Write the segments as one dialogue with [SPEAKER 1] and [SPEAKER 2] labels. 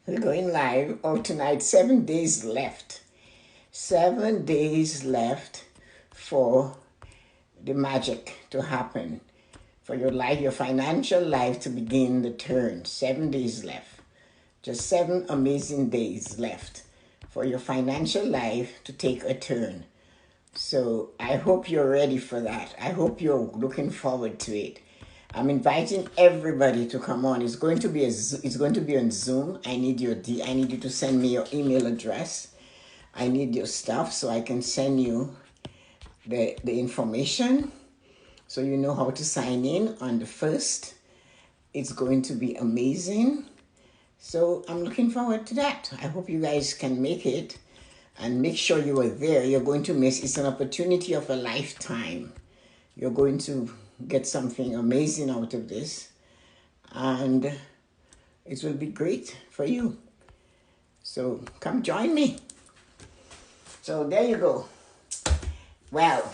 [SPEAKER 1] We're going live. Oh, tonight, 7 days left. 7 days left for the magic to happen, for your life, your financial life to begin the turn. 7 days left. Just 7 amazing days left for your financial life to take a turn. So I hope you're ready for that. I hope you're looking forward to it. I'm inviting everybody to come on. It's going to be on Zoom. I need you to send me your email address. I need your stuff so I can send you the information so you know how to sign in on the 1st. It's going to be amazing. So I'm looking forward to that. I hope you guys can make it and make sure you are there. You're going to miss. It's an opportunity of a lifetime. You're going to get something amazing out of this, and it will be great for you. So come join me. So there you go. Well,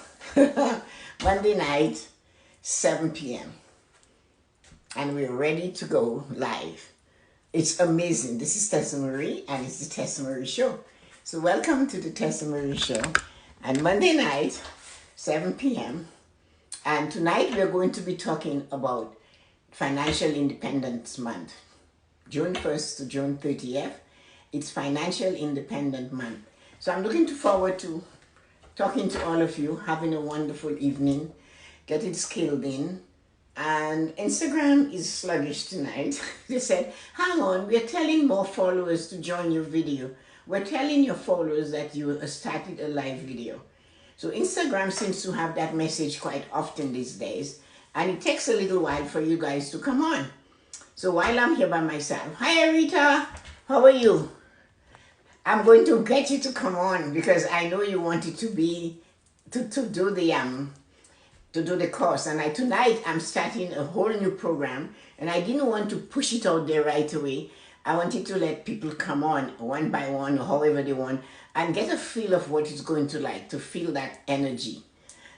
[SPEAKER 1] Monday night, 7 p.m. and we're ready to go live. It's amazing. This is Tessa-Marie, and it's the Tessa-Marie Show. So welcome to the Tessa-Marie Show. And Monday night, 7 p.m. And tonight we're going to be talking about Financial Independence Month. June 1st to June 30th. It's Financial Independent Month. So I'm looking forward to talking to all of you, having a wonderful evening, getting skilled in. And Instagram is sluggish tonight. They said, hang on, we're telling more followers to join your video. We're telling your followers that you started a live video. So Instagram seems to have that message quite often these days. And it takes a little while for you guys to come on. So while I'm here by myself, hi Arita, how are you? I'm going to get you to come on because I know you wanted to be, to do the course. And tonight I'm starting a whole new program, and I didn't want to push it out there right away. I wanted to let people come on one by one or however they want and get a feel of what it's going to like, to feel that energy.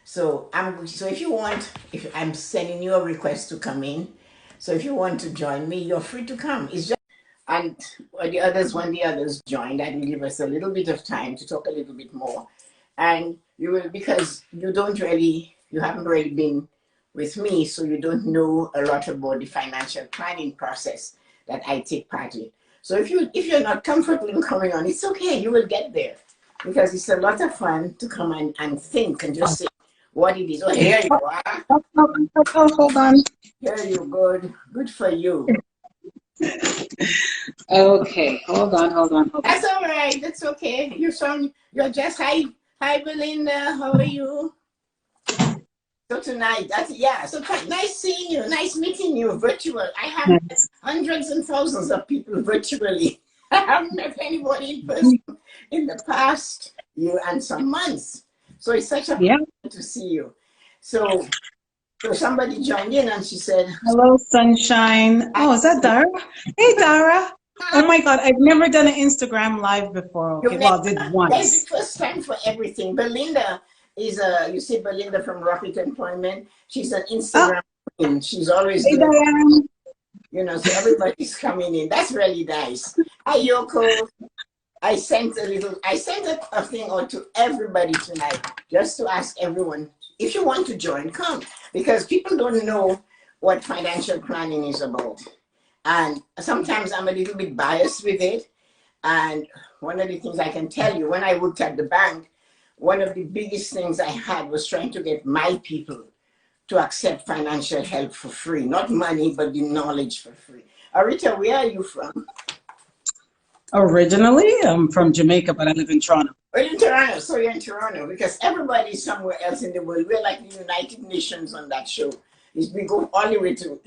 [SPEAKER 1] So if I'm sending you a request to come in, so if you want to join me, you're free to come. It's just, and when the others join, that will give us a little bit of time to talk a little bit more. And you will, because you haven't really been with me, so you don't know a lot about the financial planning process that I take part in. So if you're not comfortable in coming on, it's okay, you will get there. Because it's a lot of fun to come and think and just say what it is. Oh, here you are.
[SPEAKER 2] Hold on.
[SPEAKER 1] Here you go. Good for you.
[SPEAKER 2] Okay, hold on.
[SPEAKER 1] That's all right. That's okay. You're just hi Belinda. How are you? So tonight, nice seeing you, nice meeting you virtual. I have hundreds and thousands of people virtually. I haven't met anybody in person in the past year and some months. So it's such a pleasure to see you. So somebody joined in and she said,
[SPEAKER 2] hello, sunshine. Oh, is that Dara? Hey, Dara. Oh my God, I've never done an Instagram live before. Okay, well, I did once.
[SPEAKER 1] That's the first time for everything. Belinda is you see Belinda from Rocket Employment. She's an Instagram queen. She's always
[SPEAKER 2] hey,
[SPEAKER 1] doing, so everybody's coming in. That's really nice. Hi, Yoko. I sent a thing out to everybody tonight just to ask everyone, if you want to join, come. Because people don't know what financial planning is about. And sometimes I'm a little bit biased with it. And one of the things I can tell you, when I worked at the bank, one of the biggest things I had was trying to get my people to accept financial help for free. Not money, but the knowledge for free. Arita, where are you from?
[SPEAKER 2] Originally, I'm from Jamaica, but I live in Toronto.
[SPEAKER 1] Well, in Toronto, so you're in Toronto, because everybody's somewhere else in the world. We're like the United Nations on that show. We go all the way to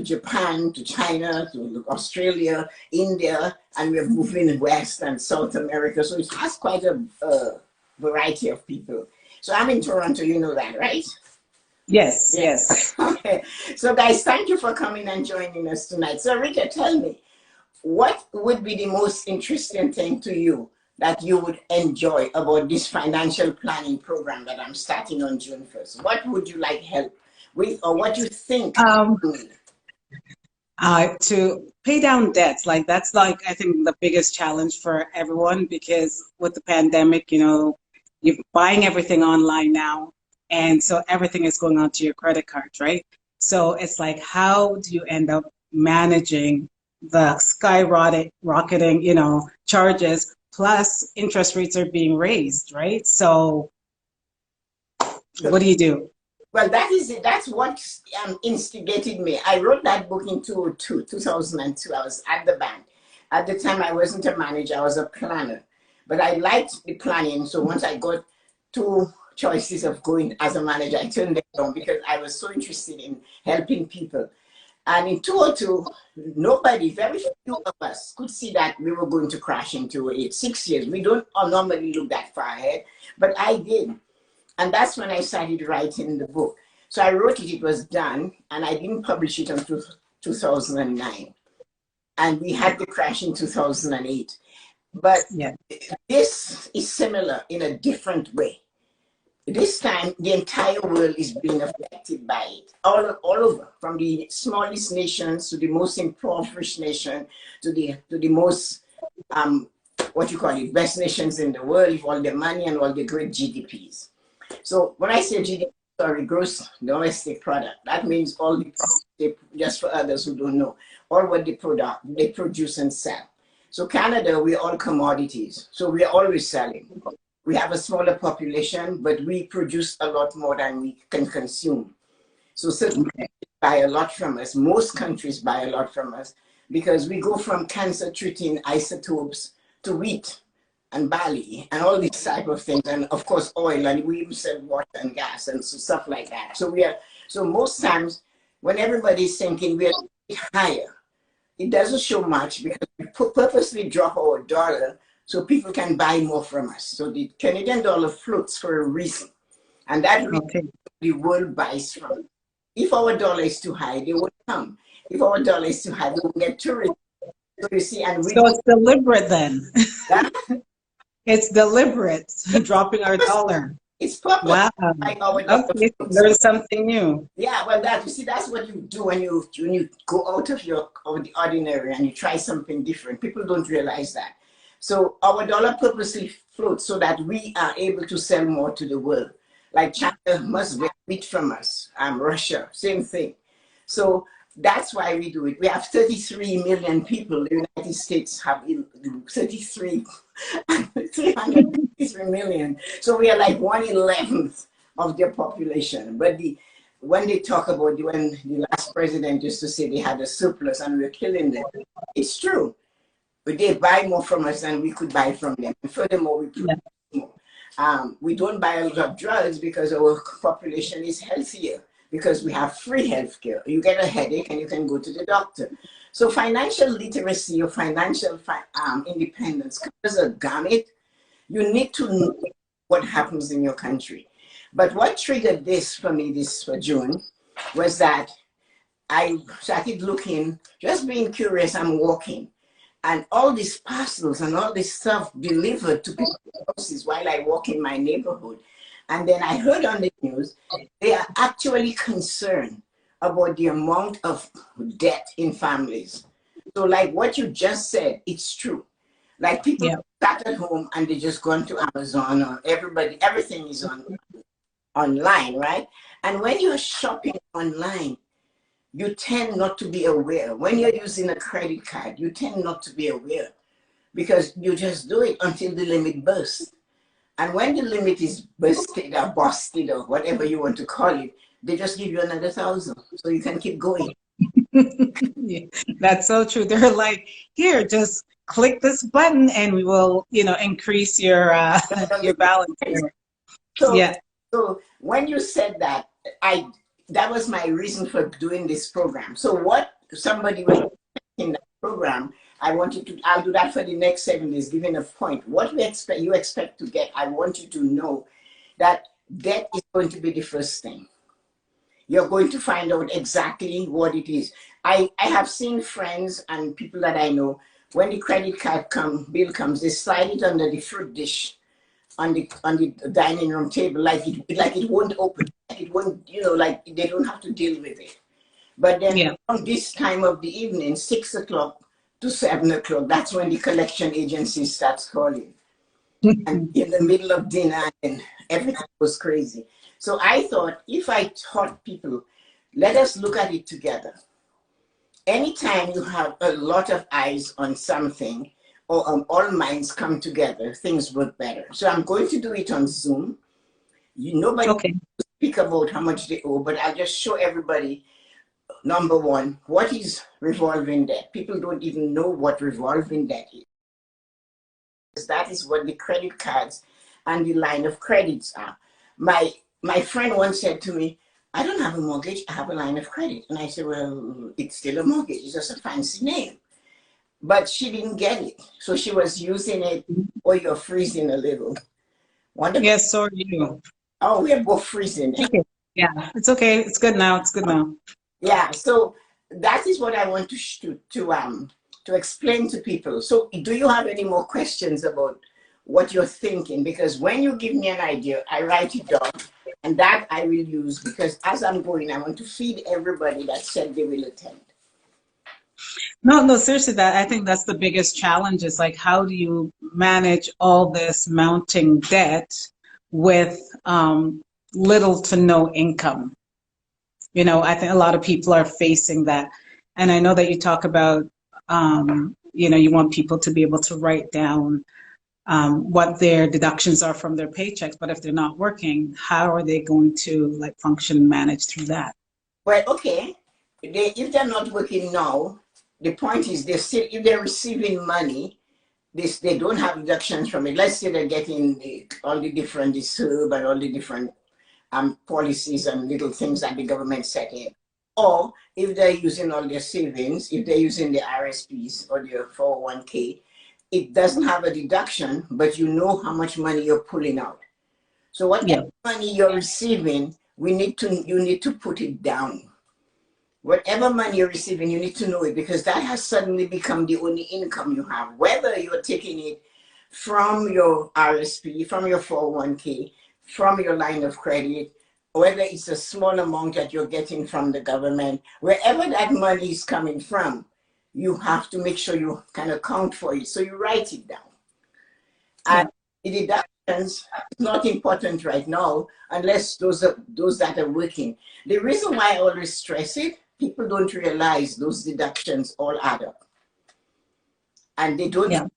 [SPEAKER 1] Japan, to China, to Australia, India, and we're moving west and South America. So it has quite a variety of people. So I'm in Toronto, you know that, right?
[SPEAKER 2] Yes.
[SPEAKER 1] Okay. So guys, thank you for coming and joining us tonight. So Rita, tell me, what would be the most interesting thing to you that you would enjoy about this financial planning program that I'm starting on June 1st? What would you like help with, or what you think?
[SPEAKER 2] to pay down debts. Like that's like I think the biggest challenge for everyone because with the pandemic, you're buying everything online now, and so everything is going onto your credit cards, right? So it's like, how do you end up managing the rocketing, charges plus interest rates are being raised, right? So what do you do?
[SPEAKER 1] Well, that is it. That's what instigated me. I wrote that book in 2002. I was at the bank. At the time, I wasn't a manager, I was a planner. But I liked the planning. So once I got two choices of going as a manager, I turned them down because I was so interested in helping people. And in 2002, nobody, very few of us could see that we were going to crash in 2008. 6 years. We don't normally look that far ahead, but I did. And that's when I started writing the book. So I wrote it, it was done, and I didn't publish it until 2009. And we had the crash in 2008. But
[SPEAKER 2] Yeah.
[SPEAKER 1] this is similar in a different way. This time, the entire world is being affected by it, all over, from the smallest nations to the most impoverished nation to the most, what you call it, best nations in the world with all the money and all the great GDPs. So when I say GDP, sorry, gross domestic product, that means all the products, just for others who don't know, all what they produce and sell. So Canada, we're all commodities. So we're always selling. We have a smaller population, but we produce a lot more than we can consume. So certain countries buy a lot from us. Most countries buy a lot from us because we go from cancer-treating isotopes to wheat and barley and all these type of things, and of course oil, and we even sell water and gas and stuff like that. So most times when everybody's thinking we're higher, it doesn't show much because we purposely drop our dollar so people can buy more from us. So the Canadian dollar floats for a reason, and that reason the world buys from. If our dollar is too high, they won't come. If our dollar is too high, we won't get tourists. So you see, and
[SPEAKER 2] so it's deliberate then. It's deliberate, dropping our dollar.
[SPEAKER 1] It's purpose.
[SPEAKER 2] Wow. Okay, there's something new.
[SPEAKER 1] Yeah, well, you see, that's what you do when you go out of the ordinary and you try something different. People don't realize that. So our dollar purposely floats so that we are able to sell more to the world. Like China must get wheat from us, Russia, same thing. So that's why we do it. We have 33 million people. The United States have 353 million. So we are like 1/11th of their population. But when they talk about when the last president used to say they had a surplus and we're killing them, it's true. But they buy more from us than we could buy from them. And furthermore, we produce more. We don't buy a lot of drugs because our population is healthier, because we have free healthcare. You get a headache and you can go to the doctor. So financial literacy or financial independence covers a gamut. You need to know what happens in your country. But what triggered this for me for June was that I started looking, just being curious, I'm walking. And all these parcels and all this stuff delivered to people's houses while I walk in my neighborhood. And then I heard on the news, they are actually concerned about the amount of debt in families. So like what you just said, it's true. Like people sat at home and they just gone to Amazon, or everything is online, right? And when you're shopping online, you tend not to be aware. When you're using a credit card, you tend not to be aware because you just do it until the limit bursts. And when the limit is busted or whatever you want to call it, they just give you another 1,000 so you can keep going.
[SPEAKER 2] Yeah, that's so true. They're like, here, just click this button and we will, increase your balance.
[SPEAKER 1] So when you said that, that was my reason for doing this program. So what somebody was in that program, I'll do that for the next 7 days, giving a point. What you expect to get, I want you to know that debt is going to be the first thing. You're going to find out exactly what it is. I have seen friends and people that I know, when the credit card bill comes, they slide it under the fruit dish on the dining room table, like it won't open, like it won't, like they don't have to deal with it. But then
[SPEAKER 2] Yeah.
[SPEAKER 1] from this time of the evening, 6 o'clock to 7 o'clock, that's when the collection agency starts calling. And in the middle of dinner, and everything was crazy. So I thought, if I taught people, let us look at it together. Anytime you have a lot of eyes on something, or all minds come together, things work better. So I'm going to do it on Zoom. Nobody
[SPEAKER 2] Okay.
[SPEAKER 1] speak about how much they owe, but I'll just show everybody. Number one, what is revolving debt? People don't even know what revolving debt is. That is what the credit cards and the line of credits are. My friend once said to me, I don't have a mortgage, I have a line of credit. And I said, well, it's still a mortgage, it's just a fancy name. But she didn't get it. So she was using it, or you're freezing a little. Wonderful.
[SPEAKER 2] Yes, sorry, you.
[SPEAKER 1] Oh, we're both freezing.
[SPEAKER 2] Okay. Yeah, it's okay. It's good now. It's good now.
[SPEAKER 1] Yeah, so that is what I want to explain to people. So do you have any more questions about what you're thinking? Because when you give me an idea, I write it down, and that I will use, because as I'm going, I want to feed everybody that said they will attend.
[SPEAKER 2] No, no, seriously, that I think that's the biggest challenge is like, how do you manage all this mounting debt with little to no income? You know, I think a lot of people are facing that. And I know that you talk about, you know, you want people to be able to write down what their deductions are from their paychecks, but if they're not working, how are they going to like function and manage through that?
[SPEAKER 1] Well, okay, if they're not working now, the point is they still, if they're receiving money, they don't have deductions from it. Let's say they're getting all the different, the SURB and all the different policies and little things that the government set in. Or if they're using all their savings, if they're using the RSPs or their 401k, it doesn't have a deduction, but you know how much money you're pulling out. So whatever money you're receiving, you need to put it down. Whatever money you're receiving, you need to know it, because that has suddenly become the only income you have. Whether you're taking it from your RSP, from your 401k, from your line of credit, whether it's a small amount that you're getting from the government, wherever that money is coming from, you have to make sure you can account for it. So you write it down. And the deductions is not important right now unless those that are working. The reason why I always stress it, people don't realize those deductions all add up. And they don't.
[SPEAKER 2] Yeah.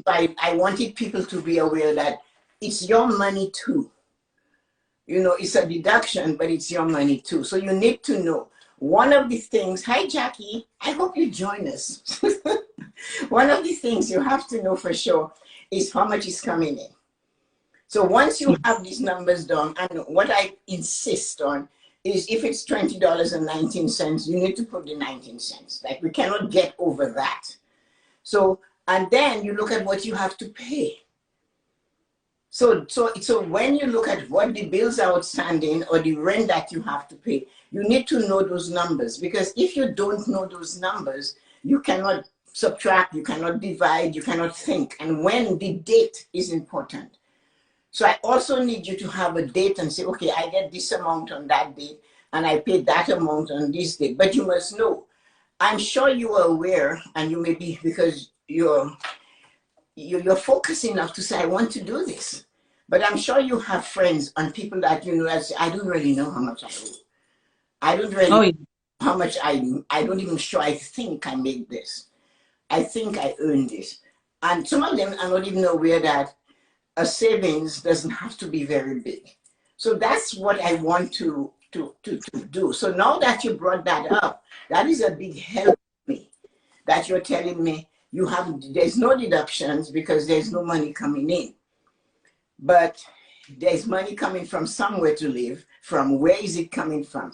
[SPEAKER 1] I wanted people to be aware that it's your money too. You know, it's a deduction, but it's your money too. So you need to know. One of the things, hi Jackie, I hope you join us. One of the things you have to know for sure is how much is coming in. So once you have these numbers done, and what I insist on is if it's $20.19, you need to put the 19 cents. Like, we cannot get over that. So, and then you look at what you have to pay. So when you look at what the bills are outstanding or the rent that you have to pay, you need to know those numbers, because if you don't know those numbers, you cannot subtract, you cannot divide, you cannot think. And when the date is important. So I also need you to have a date and say, okay, I get this amount on that date and I pay that amount on this date. But you must know, I'm sure you are aware, and you may be, because you're focused enough to say, I want to do this. But I'm sure you have friends and people that you know that say, I don't really know how much I owe. I don't really know how much I don't even sure I think I made this. I think I earned this. And some of them are not even aware that a savings doesn't have to be very big. So that's what I want to do. So now that you brought that up, that is a big help to me, that you're telling me there's no deductions because there's no money coming in. But there's money coming from somewhere to live. From where is it coming from?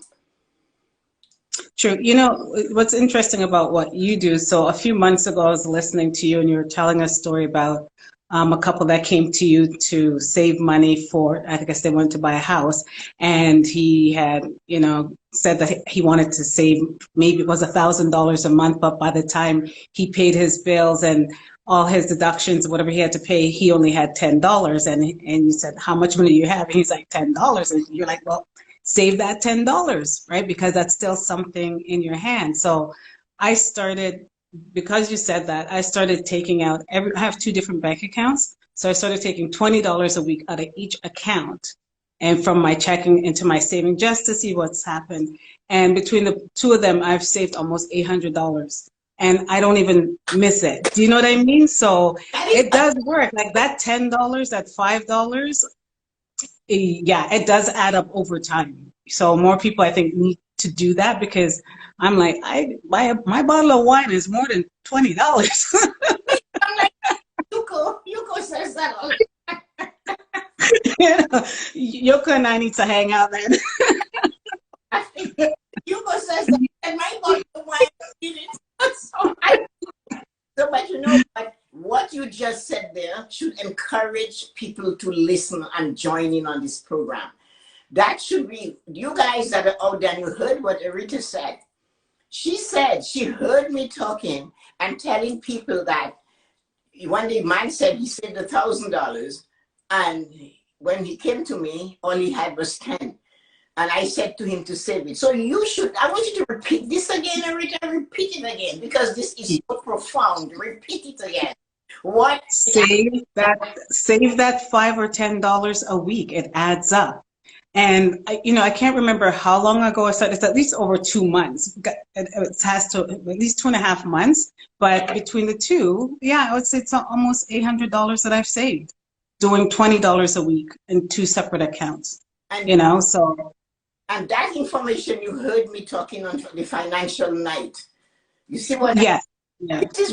[SPEAKER 2] True. You know, what's interesting about what you do, so a few months ago, I was listening to you and you were telling a story about a couple that came to you to save money for, I guess they wanted to buy a house, and he had, you know, said that he wanted to save, maybe it was $1,000 a month, but by the time he paid his bills and all his deductions, whatever he had to pay, he only had $10. And you said, how much money do you have? And he's like, $10. And you're like, well, save that $10, right? Because that's still something in your hand. So I started, because you said that, I started taking out I have two different bank accounts. So I started taking $20 a week out of each account and from my checking into my saving just to see what's happened. And between the two of them, I've saved almost $800 and I don't even miss it. Do you know what I mean? So
[SPEAKER 1] That is
[SPEAKER 2] it does work. Like that $10, that $5, yeah, it does add up over time. So more people, I think, need to do that because I'm like, my bottle of wine is more than $20.
[SPEAKER 1] I'm like, Yuko says that all.
[SPEAKER 2] Yoko and I need to hang out then.
[SPEAKER 1] I think Yuko says that, and my bottle of wine is so I so, but you know what you just said there should encourage people to listen and join in on this program. That should be, you guys that are out there, and you heard what Rita said. She said she heard me talking and telling people that one day man said he saved $1,000, and when he came to me, all he had was 10. And I said to him to save it. So you should, I want you to repeat this again, Rita, repeat it again, because this is so profound. Repeat it again. What?
[SPEAKER 2] Save that $5 or $10 a week. It adds up. And I can't remember how long ago I started. It's at least over 2 months. It has to at least 2.5 months. But between the two, yeah, I would say it's almost $800 that I've saved doing $20 a week in two separate accounts.
[SPEAKER 1] And,
[SPEAKER 2] So.
[SPEAKER 1] and that information you heard me talking on the financial night. You see what?
[SPEAKER 2] Yeah. Yeah.
[SPEAKER 1] This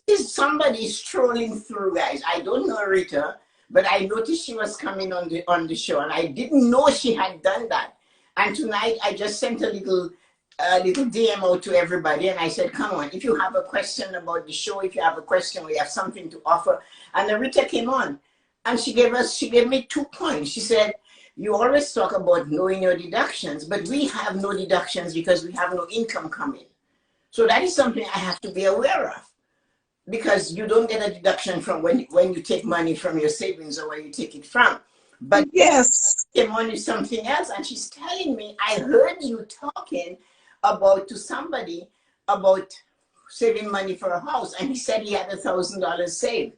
[SPEAKER 1] is somebody strolling through, guys. I don't know Rita, but I noticed she was coming on the show, and I didn't know she had done that. And tonight I just sent a little DM out to everybody, and I said, come on, if you have a question about the show, if you have a question, we have something to offer. And Rita came on, and she gave me 2 points. She said, you always talk about knowing your deductions, but we have no deductions because we have no income coming. So that is something I have to be aware of, because you don't get a deduction from when you take money from your savings or where you take it from. But
[SPEAKER 2] yes,
[SPEAKER 1] came on with something else, and she's telling me, I heard you talking to somebody about saving money for a house, and he said he had $1,000 saved.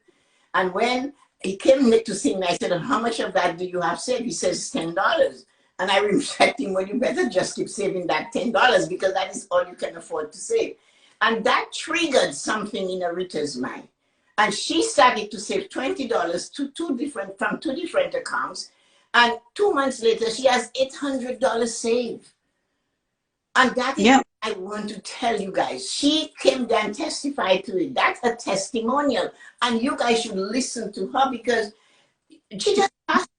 [SPEAKER 1] And when he came to see me, I said, how much of that do you have saved? He says $10. And I reflected him, well, you better just keep saving that $10 because that is all you can afford to save. And that triggered something in Rita's mind. And she started to save $20 from two different accounts. And 2 months later, she has $800 saved. And that is what I want to tell you guys. She came there and testified to it. That's a testimonial. And you guys should listen to her because she just asked.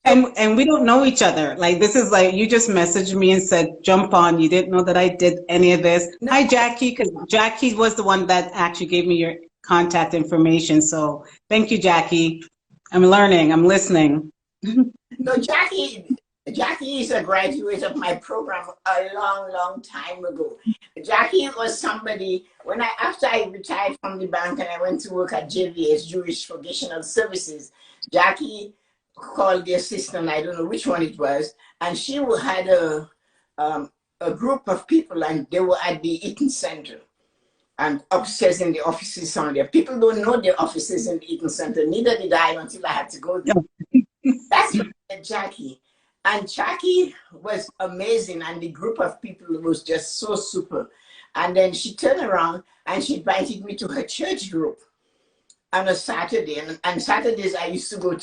[SPEAKER 2] And we don't know each other. Like, this is like, you just messaged me and said, jump on. You didn't know that I did any of this. No. Hi, Jackie, because Jackie was the one that actually gave me your contact information. So thank you, Jackie. I'm learning. I'm listening.
[SPEAKER 1] No, Jackie is a graduate of my program a long, long time ago. Jackie was somebody, after I retired from the bank and I went to work at JVS, Jewish Vocational Services, Jackie called the assistant, I don't know which one it was, and she had a group of people, and they were at the Eaton Center and upstairs in the offices on there. People don't know the offices in the Eaton Center, neither did I until I had to go there. That's Jackie. And Jackie was amazing, and the group of people was just so super. And then she turned around and she invited me to her church group on a Saturday. And Saturdays I used to go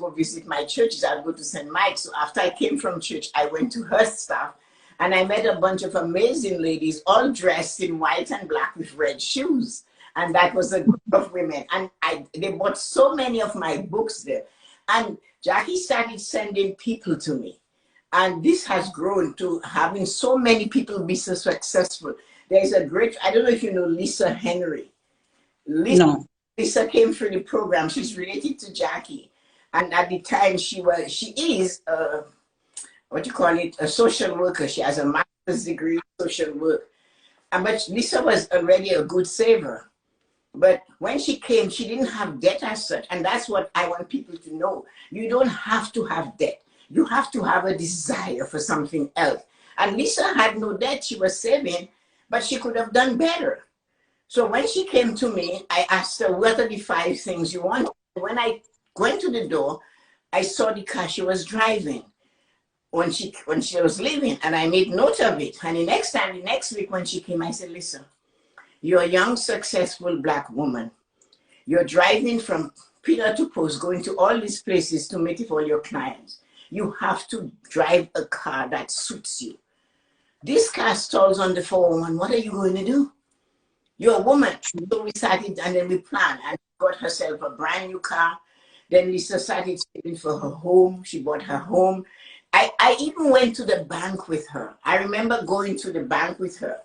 [SPEAKER 1] visit my churches. I'd go to St. Mike's. So after I came from church, I went to her stuff, and I met a bunch of amazing ladies, all dressed in white and black with red shoes. And that was a group of women. And they bought so many of my books there. And Jackie started sending people to me. And this has grown to having so many people be so successful. There's a great, I don't know if you know Lisa Henry.
[SPEAKER 2] No.
[SPEAKER 1] Lisa came through the program. She's related to Jackie. And at the time she is, a social worker. She has a master's degree in social work. But Lisa was already a good saver. But when she came, she didn't have debt as such. And that's what I want people to know. You don't have to have debt. You have to have a desire for something else. And Lisa had no debt. She was saving, but she could have done better. So when she came to me, I asked her, what are the 5 things you want? When I went to the door, I saw the car she was driving when she was leaving, and I made note of it. And the next week when she came, I said, listen, you're a young, successful Black woman. You're driving from pillar to post, going to all these places to meet with all your clients. You have to drive a car that suits you. This car stalls on the 401. What are you going to do? You're a woman. So we started, and then we planned, and she got herself a brand new car. Then Lisa started saving for her home. She bought her home. I even went to the bank with her. I remember going to the bank with her.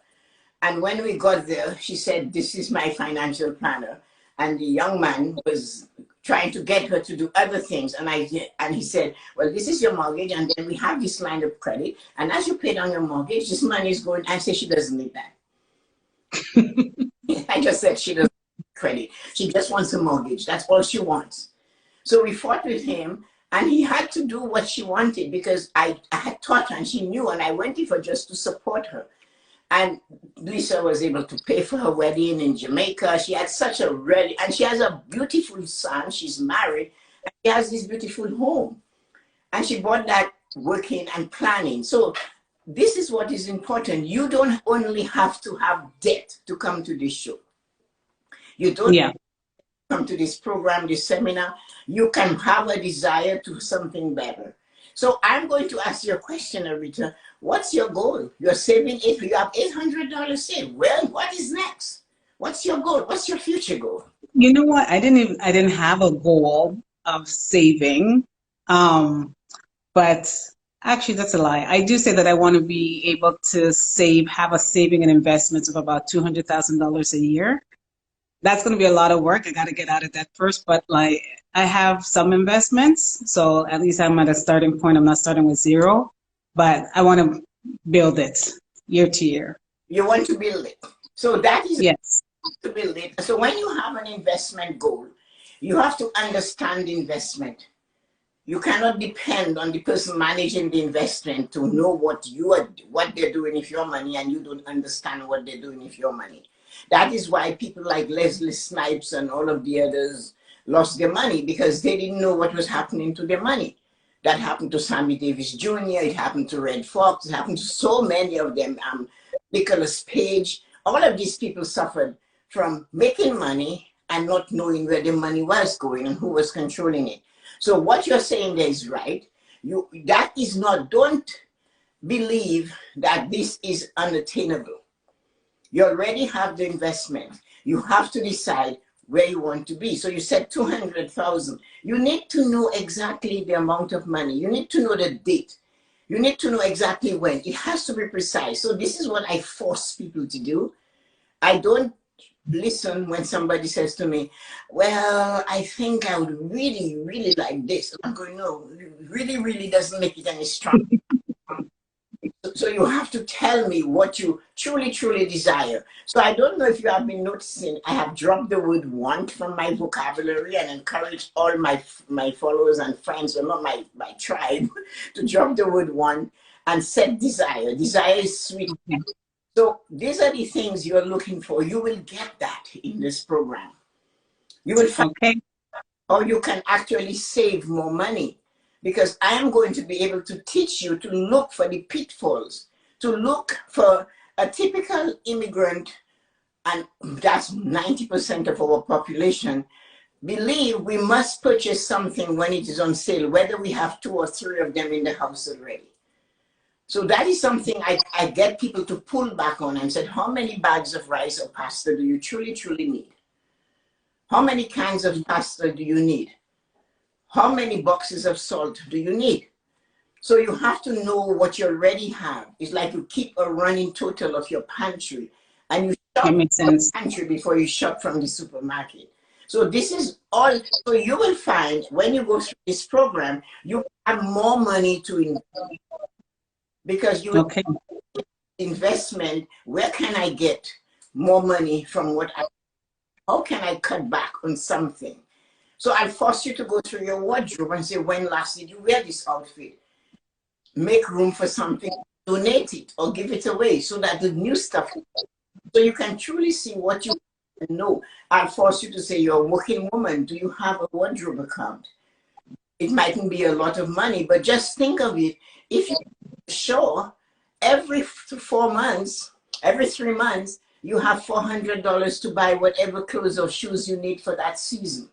[SPEAKER 1] And when we got there, she said, this is my financial planner. And the young man was trying to get her to do other things. And he said, well, this is your mortgage. And then we have this line of credit. And as you pay down your mortgage, this money is going. I said, she doesn't need that. I just said she doesn't need credit. She just wants a mortgage. That's all she wants. So we fought with him. And he had to do what she wanted because I had taught her and she knew. And I went with her just to support her. And Lisa was able to pay for her wedding in Jamaica. She had such a really, and she has a beautiful son. She's married. And she has this beautiful home. And she bought that working and planning. So this is what is important. You don't only have to have debt to come to this show. You don't come to this program, this seminar. You can have a desire to something better. So I'm going to ask you a question, Arita. What's your goal? You're saving it. You have $800 saved. Well, what is next? What's your goal? What's your future goal?
[SPEAKER 2] You know what? I didn't have a goal of saving. But actually that's a lie. I do say that I want to be able to have a saving and investments of about $200,000 a year. That's going to be a lot of work. I got to get out of that first, but like I have some investments. So at least I'm at a starting point. I'm not starting with zero, but I want to build it year to year.
[SPEAKER 1] You want to build it. So that is
[SPEAKER 2] yes.
[SPEAKER 1] To build it. So when you have an investment goal, you have to understand investment. You cannot depend on the person managing the investment to know what they're doing with your money, and you don't understand what they're doing with your money. That is why people like Leslie Snipes and all of the others lost their money, because they didn't know what was happening to their money. That happened to Sammy Davis Jr., it happened to Red Fox, it happened to so many of them, Nicholas Page. All of these people suffered from making money and not knowing where the money was going and who was controlling it. So what you're saying there is right. Don't believe that this is unattainable. You already have the investment. You have to decide where you want to be. So you said 200,000. You need to know exactly the amount of money. You need to know the date. You need to know exactly when. It has to be precise. So this is what I force people to do. I don't listen when somebody says to me, well, I think I would really, really like this. I'm going, no, really, really doesn't make it any stronger. So you have to tell me what you truly, truly desire. So I don't know if you have been noticing, I have dropped the word want from my vocabulary and encouraged all my followers and friends, or not my tribe, to drop the word want and set desire. Desire is sweet. So these are the things you're looking for. You will get that in this program. You will find how you can actually save more money, because I am going to be able to teach you to look for the pitfalls, to look for a typical immigrant, and that's 90% of our population, believe we must purchase something when it is on sale, whether we have 2 or 3 of them in the house already. So that is something I get people to pull back on and said, how many bags of rice or pasta do you truly, truly need? How many cans of pasta do you need? How many boxes of salt do you need? So you have to know what you already have. It's like you keep a running total of your pantry, and you shop from the pantry before you shop from the supermarket. So this is all. So you will find when you go through this program, you have more money to invest, because you will investment. Where can I get more money from what how can I cut back on something? So I'll force you to go through your wardrobe and say, when last did you wear this outfit? make room for something, donate it or give it away so that the new stuff, so you can truly see what you know. I'll force you to say you're a working woman. Do you have a wardrobe account? It mightn't be a lot of money, but just think of it. If you sure every 4 months, every 3 months, you have $400 to buy whatever clothes or shoes you need for that season.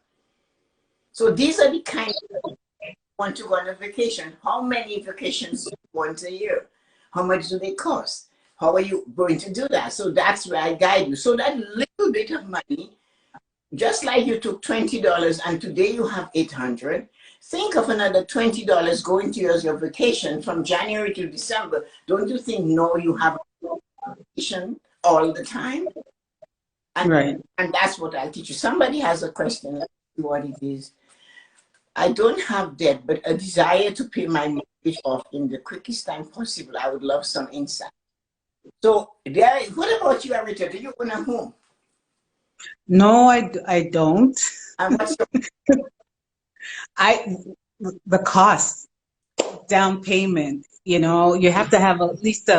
[SPEAKER 1] So these are the kind of want to go on a vacation. How many vacations do you want a year? How much do they cost? How are you going to do that? So that's where I guide you. So that little bit of money, just like you took $20 and today you have 800, think of another $20 going to your vacation from January to December. Don't you think, no, you have a vacation all the time? And,
[SPEAKER 2] Right.
[SPEAKER 1] and that's what I'll teach you. Somebody has a question. Let's see what it is. I don't have debt, but a desire to pay my mortgage off in the quickest time possible. I would love some insight. So, what about you, Arita? Do you own a home?
[SPEAKER 2] No, I don't.
[SPEAKER 1] And what's your
[SPEAKER 2] The cost, down payment, you have to have at least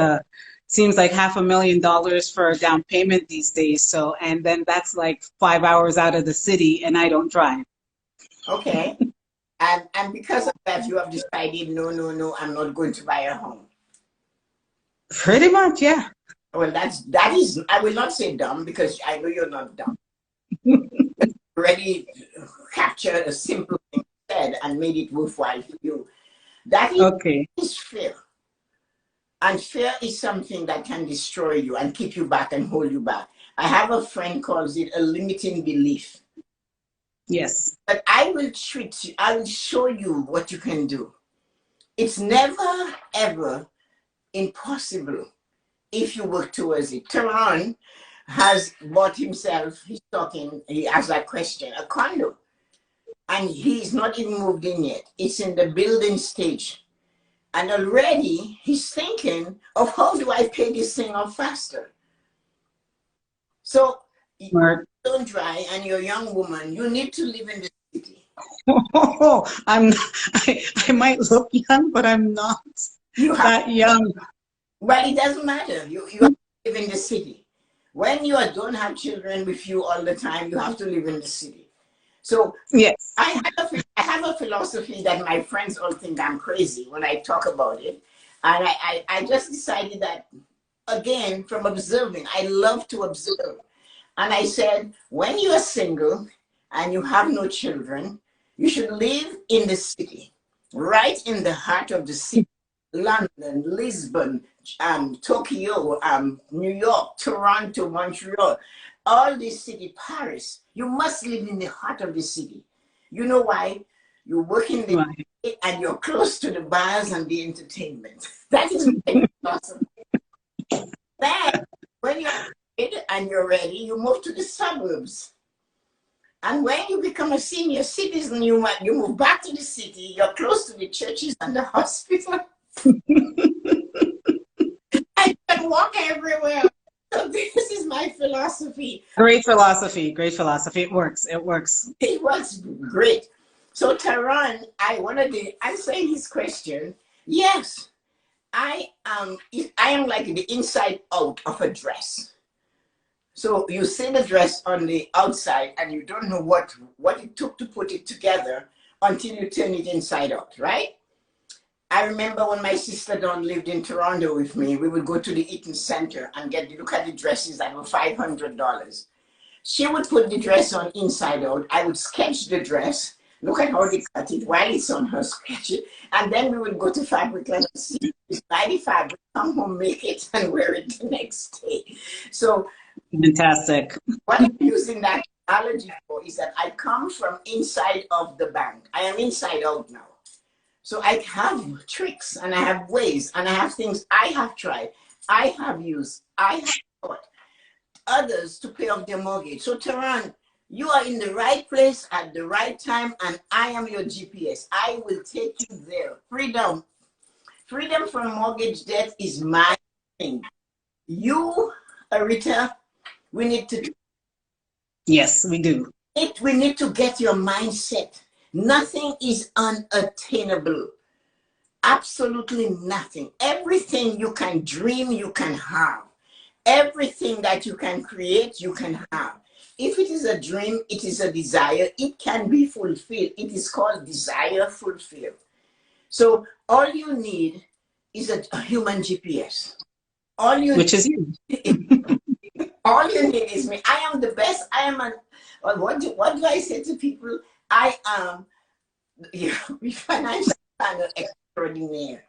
[SPEAKER 2] seems like $500,000 for a down payment these days. So, and then that's like 5 hours out of the city, and I don't drive.
[SPEAKER 1] okay? And because of that, you have decided, no, I'm not going to buy a home.
[SPEAKER 2] Pretty much, yeah.
[SPEAKER 1] Well, that is. I will not say dumb because I know you're not dumb. Already captured a simple thing said and made it worthwhile for you. That is fear. And fear is something that can destroy you and keep you back and hold you back. I have a friend calls it a limiting belief.
[SPEAKER 2] Yes.
[SPEAKER 1] But I will show you what you can do. It's never, ever impossible if you work towards it. Tehran has bought himself, he asked that question, a condo. And he's not even moved in yet. It's in the building stage. And already he's thinking of how do I pay this thing off faster? So
[SPEAKER 2] Smart.
[SPEAKER 1] You don't drive and you're a young woman, you need to live in the city.
[SPEAKER 2] I might look young, but I'm not that young.
[SPEAKER 1] Well, it doesn't matter. You have to live in the city. When you don't have children with you all the time, you have to live in the city. So
[SPEAKER 2] yes,
[SPEAKER 1] I have a philosophy that my friends all think I'm crazy when I talk about it. And I just decided that, again, from observing, I love to observe. And I said, when you are single and you have no children, you should live in the city, right in the heart of the city. London, Lisbon, Tokyo, New York, Toronto, Montreal, all this city, Paris. You must live in the heart of the city. You know why? You work in the city and you're close to the bars and the entertainment. That is awesome. Then, when you're and you're ready, you move to the suburbs. And when you become a senior citizen, you move back to the city. You're close to the churches and the hospital. I can walk everywhere. So this is my philosophy.
[SPEAKER 2] Great philosophy. Great philosophy. It works. It works.
[SPEAKER 1] It works great. So Tehran, I wanted to answer his question. Yes, I am like the inside out of a dress. So you see the dress on the outside and you don't know what it took to put it together until you turn it inside out, right? I remember when my sister Dawn lived in Toronto with me, we would go to the Eaton Center and look at the dresses that were $500. She would put the dress on inside out. I would sketch the dress, look at how they cut it while it's on her, sketch it, and then we would go to Fabric and see, buy the fabric, come home, make it, and wear it the next day. So
[SPEAKER 2] fantastic.
[SPEAKER 1] What I'm using that analogy for is that I come from inside of the bank. I am inside out now. So I have tricks and I have ways and I have things I have tried, I have used, I have taught others to pay off their mortgage. So Tehran, you are in the right place at the right time and I am your GPS. I will take you there. Freedom. Freedom from mortgage debt is my thing. You, Arita, we need to.
[SPEAKER 2] Yes, we do.
[SPEAKER 1] We need to get your mindset. Nothing is unattainable. Absolutely nothing. Everything you can dream, you can have. Everything that you can create, you can have. If it is a dream, it is a desire, it can be fulfilled. It is called desire fulfilled. So all you need is a human GPS. All you
[SPEAKER 2] Which is you.
[SPEAKER 1] all you need is me. I am the best. I am what do I say to people? I am financial planner extraordinaire.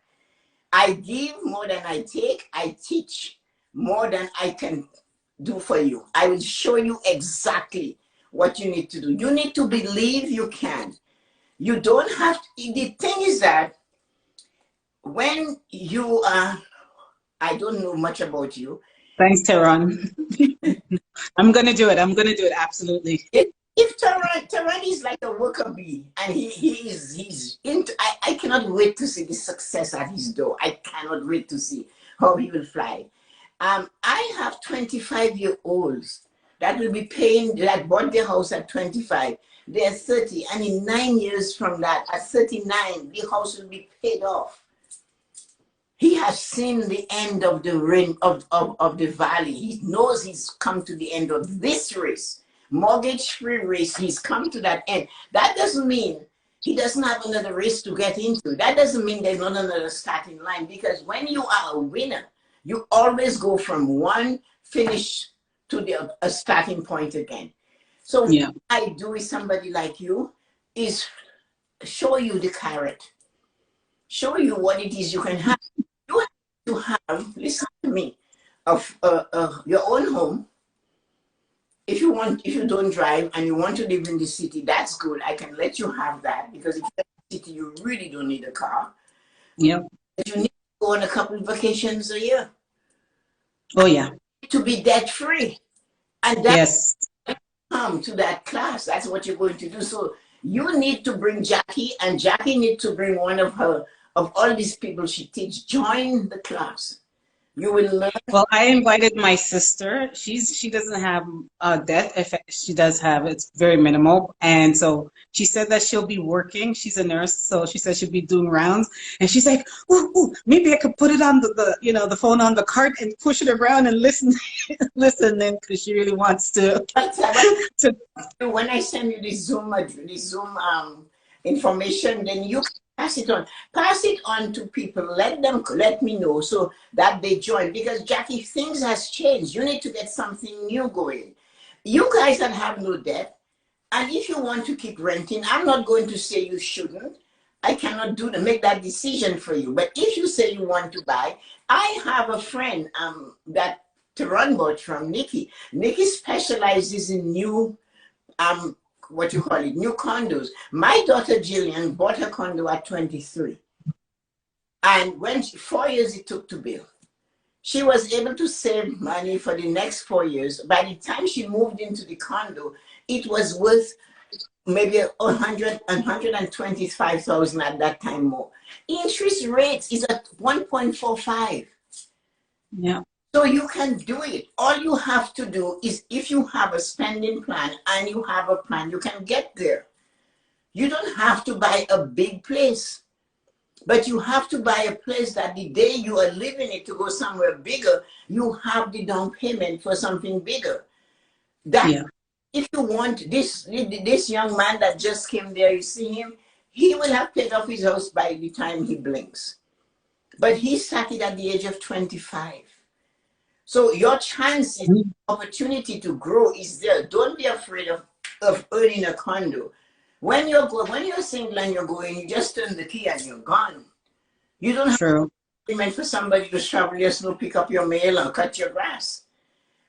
[SPEAKER 1] I give more than I take. I teach more than I can do for you. I will show you exactly what you need to do. You need to believe you can. You don't have to. The thing is that when you are, I don't know much about you.
[SPEAKER 2] Thanks, Tehran. I'm gonna do it. I'm gonna do it. Absolutely.
[SPEAKER 1] If Tehran is like a worker bee, and he's into, I cannot wait to see the success at his door. I cannot wait to see how he will fly. I have 25-year-olds that will be paying, that bought their house at 25. They're 30, and in 9 years from that, at 39, the house will be paid off. He has seen the end of the rain of the valley. He knows he's come to the end of this race, mortgage-free race. He's come to that end. That doesn't mean he doesn't have another race to get into. That doesn't mean there's not another starting line, because when you are a winner, you always go from one finish to a starting point again. So
[SPEAKER 2] Yeah.
[SPEAKER 1] what I do with somebody like you is show you the carrot, show you what it is you can have. You have to have, listen to me, of your own home. If you want, if you don't drive and you want to live in the city, that's good. I can let you have that, because if you're in the city, you really don't need a car.
[SPEAKER 2] Yep.
[SPEAKER 1] But you need to go on a couple of vacations a year.
[SPEAKER 2] Oh yeah.
[SPEAKER 1] To be debt free. And that
[SPEAKER 2] Yes.
[SPEAKER 1] come to that class. That's what you're going to do. So you need to bring Jackie, and Jackie need to bring one of her, of all these people she teach. Join the class. You will learn.
[SPEAKER 2] Well, I invited my sister. She doesn't have debt. If she does have, it's very minimal. And so she said that she'll be working. She's a nurse, so she said she'll be doing rounds. And she's like, "Ooh, maybe I could put it on the phone on the cart and push it around and listen, listen." Then because she really wants to. to
[SPEAKER 1] When I send you the Zoom information, then you can pass it on. Pass it on to people. Let me know so that they join. Because Jackie, things has changed. You need to get something new going. You guys that have no debt, and if you want to keep renting, I'm not going to say you shouldn't. I cannot make that decision for you. But if you say you want to buy, I have a friend that to run bought from Nikki. Nikki specializes in new what you call it, new condos. My daughter Jillian bought her condo at 23. And when 4 years it took to build, she was able to save money for the next 4 years. By the time she moved into the condo, it was worth maybe 125,000 at that time more. Interest rates is at 1.45.
[SPEAKER 2] yeah.
[SPEAKER 1] So you can do it. All you have to do is, if you have a spending plan and you have a plan, you can get there. You don't have to buy a big place, but you have to buy a place that the day you are leaving it to go somewhere bigger, you have the down payment for something bigger. That
[SPEAKER 2] Yeah.
[SPEAKER 1] if you want this young man that just came there, you see him, he will have paid off his house by the time he blinks. But he started at the age of 25. So your chances, opportunity to grow is there. Don't be afraid of earning a condo. When you're single and you're going, you just turn the key and you're gone. You don't have
[SPEAKER 2] True.
[SPEAKER 1] to meant for somebody to shovel your snow, pick up your mail, or cut your grass.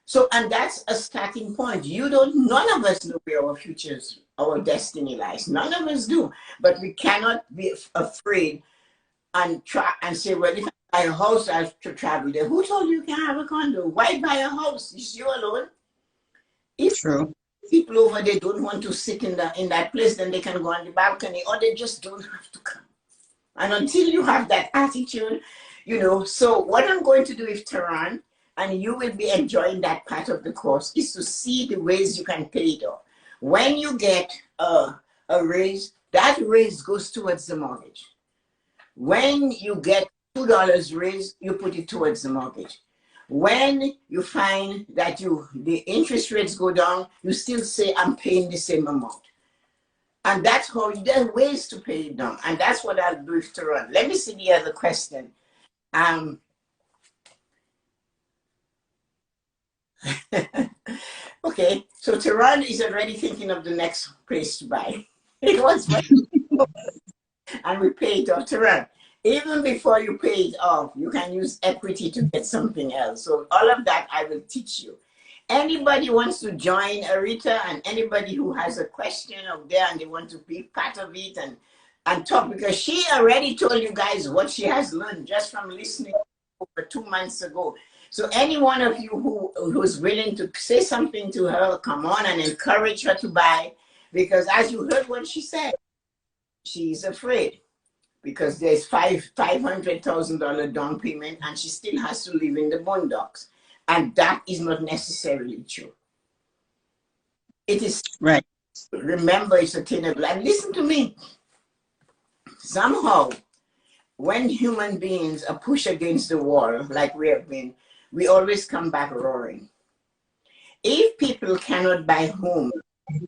[SPEAKER 1] So, and that's a starting point. None of us know where our futures, our destiny lies. None of us do. But we cannot be afraid and try and say, well, if I buy a house, I have to travel there. Who told you can have a condo? Why buy a house? It's you alone. If
[SPEAKER 2] True.
[SPEAKER 1] people over there don't want to sit in that place, then they can go on the balcony, or they just don't have to come. And until you have that attitude, so what I'm going to do with Tehran, and you will be enjoying that part of the course, is to see the ways you can pay it off. When you get a raise, that raise goes towards the mortgage. When you get $2 raised, you put it towards the mortgage. When you find that the interest rates go down, you still say, I'm paying the same amount. And that's how there are ways to pay it down. And that's what I'll do to run. Let me see the other question. Okay, so Tehran is already thinking of the next place to buy. It was and we pay it off. Tehran, even before you pay it off, you can use equity to get something else. So all of that I will teach you. Anybody wants to join Arita, and anybody who has a question up there and they want to be part of it and talk, because she already told you guys what she has learned just from listening over 2 months ago. So any one of you who's willing to say something to her, come on and encourage her to buy, because as you heard what she said, she's afraid because there's $500,000 down payment and she still has to live in the boondocks. And that is not necessarily true. It is
[SPEAKER 2] right.
[SPEAKER 1] Remember, it's attainable. And listen to me. Somehow, when human beings are pushed against the wall, like we have been, we always come back roaring. If people cannot buy homes,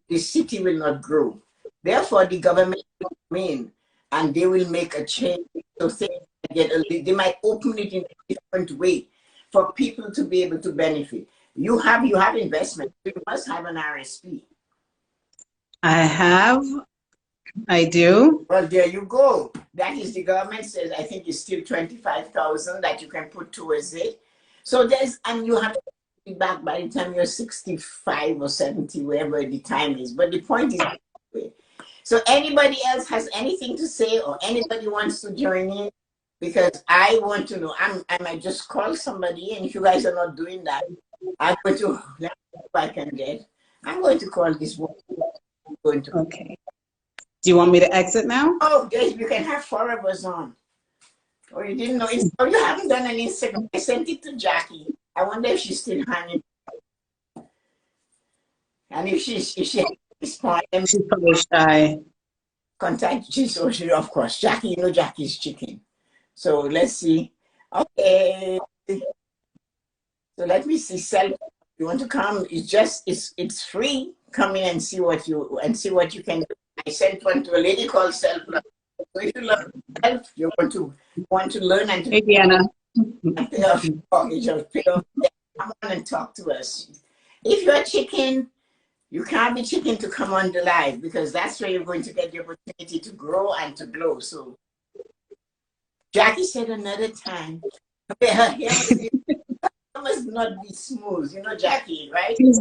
[SPEAKER 1] the city will not grow. Therefore, the government will come in and they will make a change. So they might open it in a different way for people to be able to benefit. You have investment. You must have an RSP.
[SPEAKER 2] I do.
[SPEAKER 1] Well, there you go. That is, the government says, I think it's still 25,000 that you can put towards it. So and you have to be back by the time you're 65 or 70, wherever the time is. But the point is, so anybody else has anything to say, or anybody wants to join in? Because I want to know. I might just call somebody, and if you guys are not doing that, I'm going to, let's see if I can get. I'm going to call this one.
[SPEAKER 2] Okay. Do you want me to exit now?
[SPEAKER 1] Oh, yes, you can have 4 of us on. Oh, you didn't know? Oh, you haven't done an Instagram. I sent it to Jackie. I wonder if she's still hanging. And if she respond,
[SPEAKER 2] she's probably shy.
[SPEAKER 1] Contact she, of course. Jackie, you know Jackie's chicken. So let's see. Okay. So let me see. You want to come? It's free. Come in and see what you can do. I sent one to a lady called Self Love. So if you love self, you want to learn and to pay off your mortgage or pay off debt, come on and talk to us. If you're a chicken, you can't be chicken to come on the live, because that's where you're going to get the opportunity to grow and to glow. So Jackie said another time. Her hair must not be smooth, you know, Jackie, right?
[SPEAKER 2] She's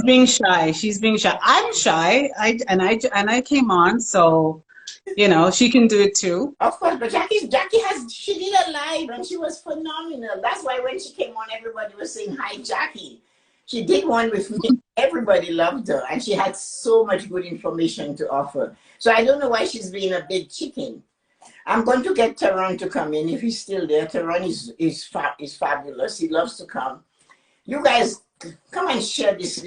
[SPEAKER 2] being shy. She's being shy. I'm shy. I came on, so you know she can do it too.
[SPEAKER 1] Of course, but she did a live and she was phenomenal. That's why when she came on, everybody was saying hi, Jackie. She did one with me. Everybody loved her, and she had so much good information to offer. So I don't know why she's being a big chicken. I'm going to get Tehran to come in if he's still there. Tehran is fabulous. He loves to come. You guys, come and share this.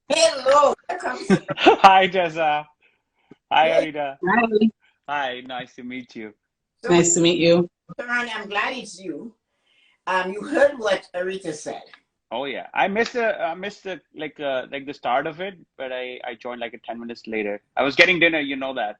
[SPEAKER 1] Hello.
[SPEAKER 3] Hi, Tessa. Hi,
[SPEAKER 1] Hey.
[SPEAKER 3] Rita.
[SPEAKER 2] Hi.
[SPEAKER 3] Hi, nice to meet you.
[SPEAKER 1] So,
[SPEAKER 2] Nice to meet you.
[SPEAKER 1] Tehran, I'm glad it's you. You heard what Arita said.
[SPEAKER 3] Oh yeah, I missed the like the start of it, but I joined like 10 minutes later. I was getting dinner, you know that.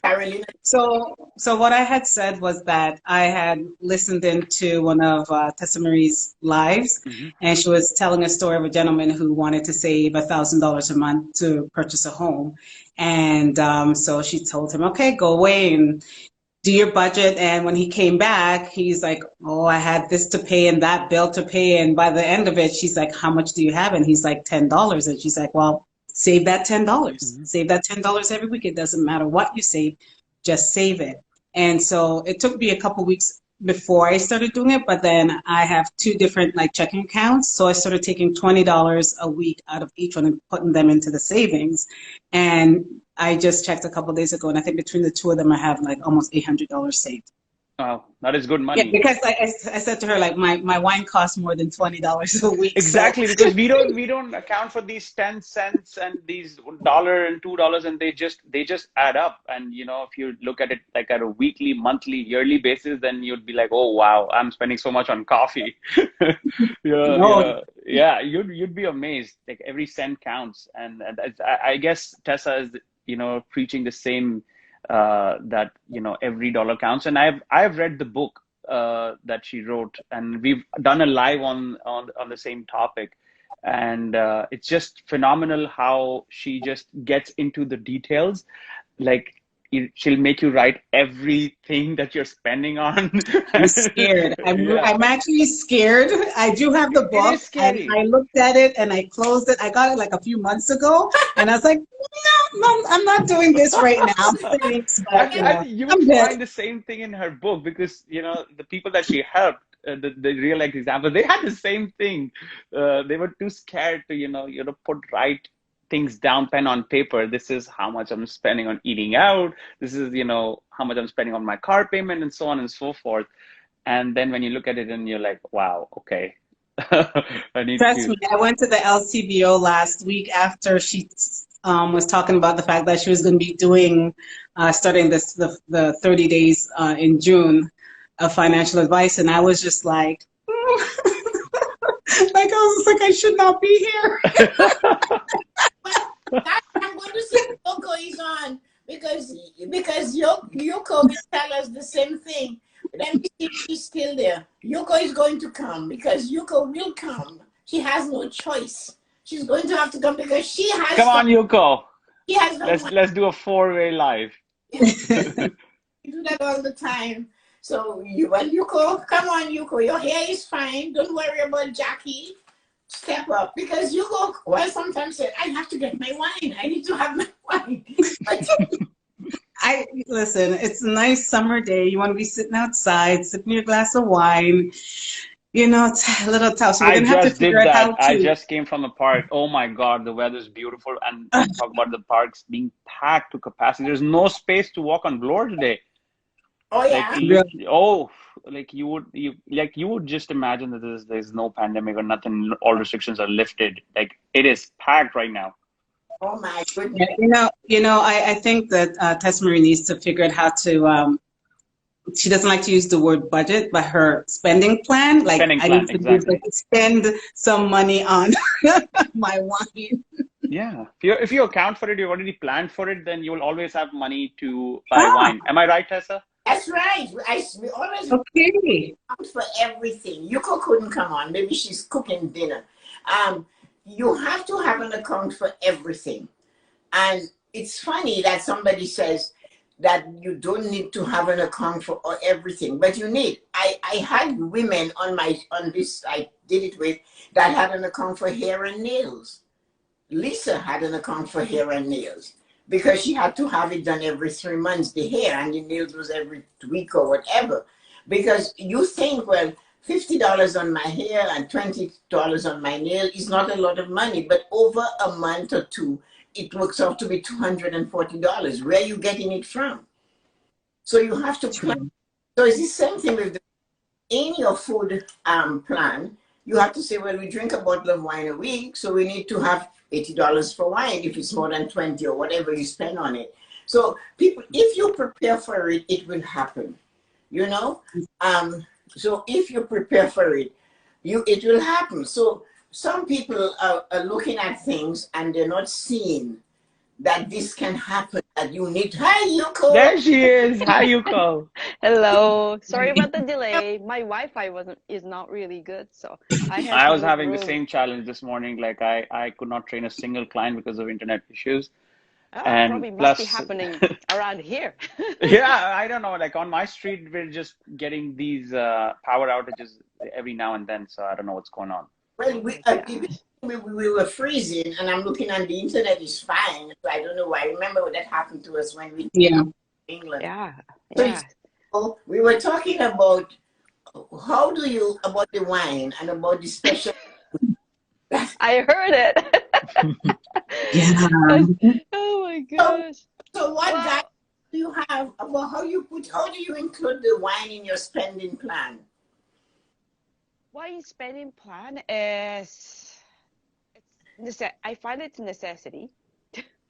[SPEAKER 1] Carolina.
[SPEAKER 2] So what I had said was that I had listened into one of Tessa-Marie's lives, and she was telling a story of a gentleman who wanted to save $1,000 a month to purchase a home, and so she told him, okay, go away and do your budget. And when he came back, he's like, oh, I had this to pay and that bill to pay. And by the end of it, she's like, how much do you have? And he's like, $10. And she's like, well, save that $10. Save that $10 every week. It doesn't matter what you save, just save it. And so it took me a couple weeks before I started doing it, but then I have 2 different like checking accounts. So I started taking $20 a week out of each one and putting them into the savings. And I just checked a couple of days ago, and I think between the 2 of them, I have like almost $800 saved.
[SPEAKER 3] Oh, that is good
[SPEAKER 2] Yeah,
[SPEAKER 3] money.
[SPEAKER 2] because I said to her, like, my wine costs more than $20 a week. So
[SPEAKER 3] Exactly, because we don't account for these 10 cents and these dollar and $2, and they just add up. And if you look at it like at a weekly, monthly, yearly basis, then you'd be like, oh wow, I'm spending so much on coffee. Yeah,
[SPEAKER 2] no,
[SPEAKER 3] yeah, yeah. You'd be amazed. Like every cent counts, and I guess Tessa is preaching the same that every dollar counts. And I've read the book that she wrote, and we've done a live on the same topic. And it's just phenomenal how she just gets into the details. Like she'll make you write everything that you're spending on.
[SPEAKER 2] I'm scared.
[SPEAKER 3] Yeah,
[SPEAKER 2] I'm actually scared. I do have the
[SPEAKER 3] it
[SPEAKER 2] book,
[SPEAKER 3] is
[SPEAKER 2] and
[SPEAKER 3] scary.
[SPEAKER 2] I looked at it and I closed it. I got it like a few months ago, and I was like, no, no, I'm not doing this right now. Thanks, but
[SPEAKER 3] You would
[SPEAKER 2] I'm good.
[SPEAKER 3] find the same thing in her book, because the people that she helped, the real life example, they had the same thing. They were too scared to put right things down, pen on paper. This is how much I'm spending on eating out. This is how much I'm spending on my car payment, and so on and so forth. And then when you look at it, and you're like, wow, okay, I need
[SPEAKER 2] Trust
[SPEAKER 3] to.
[SPEAKER 2] me, I went to the LCBO last week after she was talking about the fact that she was going to be doing, starting the 30 days in June of financial advice, and I was just like, like I was just like, I should not be here.
[SPEAKER 1] I'm going to say Yoko is on because Yoko will tell us the same thing. Let me see if she's still there. Yoko is going to come because Yoko will come. She has no choice. She's going to have to come because she
[SPEAKER 3] Come
[SPEAKER 1] has
[SPEAKER 3] on, Yuko.
[SPEAKER 1] she has no
[SPEAKER 3] Let's do a four-way live.
[SPEAKER 1] You do that all the time. So Yuko, come on, Yuko. Your hair is fine. Don't worry about Jackie. Step up because Yuko, well, sometimes say, I have to get my wine. I need to have my wine. But
[SPEAKER 2] Listen, it's a nice summer day. You want to be sitting outside, sipping your glass of wine. It's a little tough. So we're
[SPEAKER 3] I
[SPEAKER 2] gonna have to
[SPEAKER 3] just
[SPEAKER 2] figure
[SPEAKER 3] did
[SPEAKER 2] out
[SPEAKER 3] that.
[SPEAKER 2] how
[SPEAKER 3] I
[SPEAKER 2] to.
[SPEAKER 3] just came from a park. Oh my God, the weather's beautiful. And you talk about the parks being packed to capacity. There's no space to walk on floor today.
[SPEAKER 1] oh
[SPEAKER 3] Like
[SPEAKER 1] yeah.
[SPEAKER 3] like you would just imagine that there's no pandemic or nothing. All restrictions are lifted. Like it is packed right now.
[SPEAKER 1] Oh my goodness.
[SPEAKER 2] Yeah, I think that Tessa-Marie needs to figure out how to. She doesn't like to use the word budget, but her spending plan. Like
[SPEAKER 3] Spending
[SPEAKER 2] I need
[SPEAKER 3] plan,
[SPEAKER 2] to be like
[SPEAKER 3] exactly.
[SPEAKER 2] spend some money on my wine.
[SPEAKER 3] Yeah. If you account for it, you've already planned for it, then you will always have money to buy
[SPEAKER 2] Ah,
[SPEAKER 3] wine. Am I right, Tessa?
[SPEAKER 1] That's right. We always
[SPEAKER 2] okay.
[SPEAKER 1] account for everything. Yuko couldn't come on. Maybe she's cooking dinner. Um, you have to have an account for everything. And it's funny that somebody says that you don't need to have an account for everything, but you need. I had women on this I did it with that had an account for hair and nails. Lisa had an account for hair and nails because she had to have it done every 3 months, the hair, and the nails was every week or whatever. Because you think, well, $50 on my hair and $20 on my nail is not a lot of money, but over a month or two, it works out to be $240. Where are you getting it from? So you have to plan.
[SPEAKER 2] True.
[SPEAKER 1] So it's the same thing with in your food plan, you have to say, well, we drink a bottle of wine a week, so we need to have $80 for wine if it's more than 20 or whatever you spend on it. So people, if you prepare for it, it will happen. You know? So if you prepare for it, it will happen. So some people are looking at things and they're not seeing that this can happen, that you need. Hi, Yuko.
[SPEAKER 3] There she is. Hi, Yuko.
[SPEAKER 4] Hello. Sorry about the delay. My Wi-Fi is not really good, so I had
[SPEAKER 3] I
[SPEAKER 4] to
[SPEAKER 3] was
[SPEAKER 4] move
[SPEAKER 3] having the
[SPEAKER 4] room.
[SPEAKER 3] same challenge this morning. Like I could not train a single client because of internet issues.
[SPEAKER 4] Oh,
[SPEAKER 3] And
[SPEAKER 4] probably must be
[SPEAKER 3] plus,
[SPEAKER 4] happening around here.
[SPEAKER 3] yeah, I don't know. Like on my street, we're just getting these power outages every now and then. So I don't know what's going on.
[SPEAKER 1] Well,
[SPEAKER 4] Oh my
[SPEAKER 1] even
[SPEAKER 4] gosh.
[SPEAKER 1] we were freezing, and I'm looking on the internet is fine. So I don't know why. I remember what that happened to us when we were
[SPEAKER 2] Yeah.
[SPEAKER 1] in England.
[SPEAKER 4] Yeah,
[SPEAKER 1] So
[SPEAKER 4] yeah.
[SPEAKER 1] we were talking about about the wine and about the special.
[SPEAKER 4] I heard it.
[SPEAKER 2] Yeah.
[SPEAKER 4] Oh my
[SPEAKER 1] So,
[SPEAKER 4] gosh.
[SPEAKER 1] so what got
[SPEAKER 4] Well,
[SPEAKER 1] you have, well, how do you include the wine in your spending plan?
[SPEAKER 4] Why spending plan is I find it's a necessity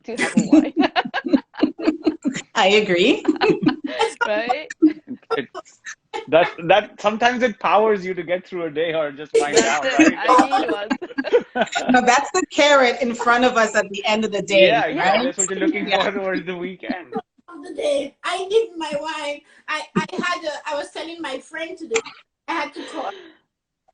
[SPEAKER 4] to have a wine,
[SPEAKER 2] I agree.
[SPEAKER 4] right?
[SPEAKER 3] It's that sometimes it powers you to get through a day or just wind
[SPEAKER 4] That's
[SPEAKER 3] down,
[SPEAKER 4] it.
[SPEAKER 3] right?
[SPEAKER 4] I need one.
[SPEAKER 2] No, that's the carrot in front of us at the end of the day,
[SPEAKER 3] Yeah,
[SPEAKER 4] Yeah.
[SPEAKER 2] right?
[SPEAKER 3] that's what you're looking
[SPEAKER 2] Yeah.
[SPEAKER 3] for towards the weekend.
[SPEAKER 1] Of the day, I need my wine. I was telling my friend today, I had to call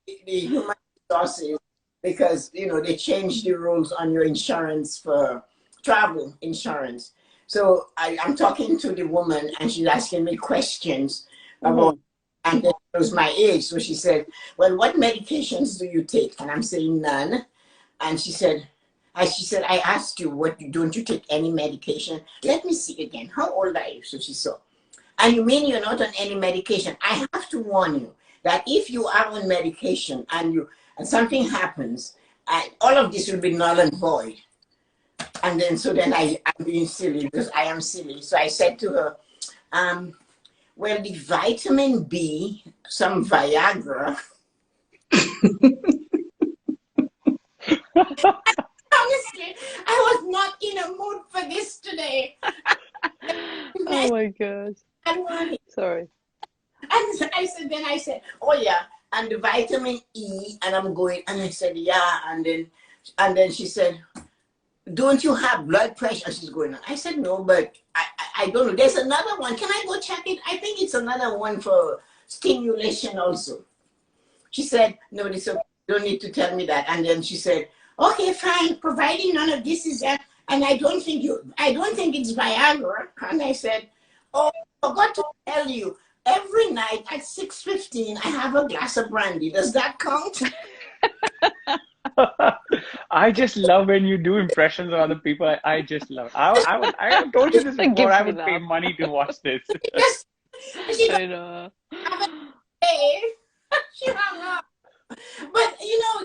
[SPEAKER 1] the human resources because they changed the rules on your insurance for travel insurance. So I'm talking to the woman and she's asking me questions about,
[SPEAKER 4] Mhm.
[SPEAKER 1] and then it was my age. So she said, well, what medications do you take? And I'm saying none. And she said, I asked you, don't you take any medication? Let me see again. How old are you? So she saw. And you mean you're not on any medication? I have to warn you that if you are on medication and something happens, all of this will be null and void. And then I'm being silly because I am silly. So I said to her, well, the vitamin B, some Viagra. Honestly, I was not in a mood for this today.
[SPEAKER 4] Oh my gosh.
[SPEAKER 1] I want it.
[SPEAKER 4] Sorry.
[SPEAKER 1] And I said, oh yeah, and the vitamin E, and I'm going, and I said, yeah, and then she said, don't you have blood pressure? She's going on. I said, no, but I don't know. There's another one. Can I go check it? I think it's another one for stimulation also. She said, no, this okay. You don't need to tell me that. And then she said, okay, fine, providing none of this is that, and I don't think it's Viagra. And I said, oh, I forgot to tell you, every night at 6:15, I have a glass of brandy. Does that count?
[SPEAKER 3] I just love when you do impressions of other people. I just love it. I have told you this
[SPEAKER 4] It
[SPEAKER 3] before.
[SPEAKER 4] gives
[SPEAKER 3] I
[SPEAKER 4] me
[SPEAKER 3] would pay
[SPEAKER 4] laugh.
[SPEAKER 3] money to watch this.
[SPEAKER 1] Yes. She
[SPEAKER 4] I know.
[SPEAKER 1] Hey, she hung up. But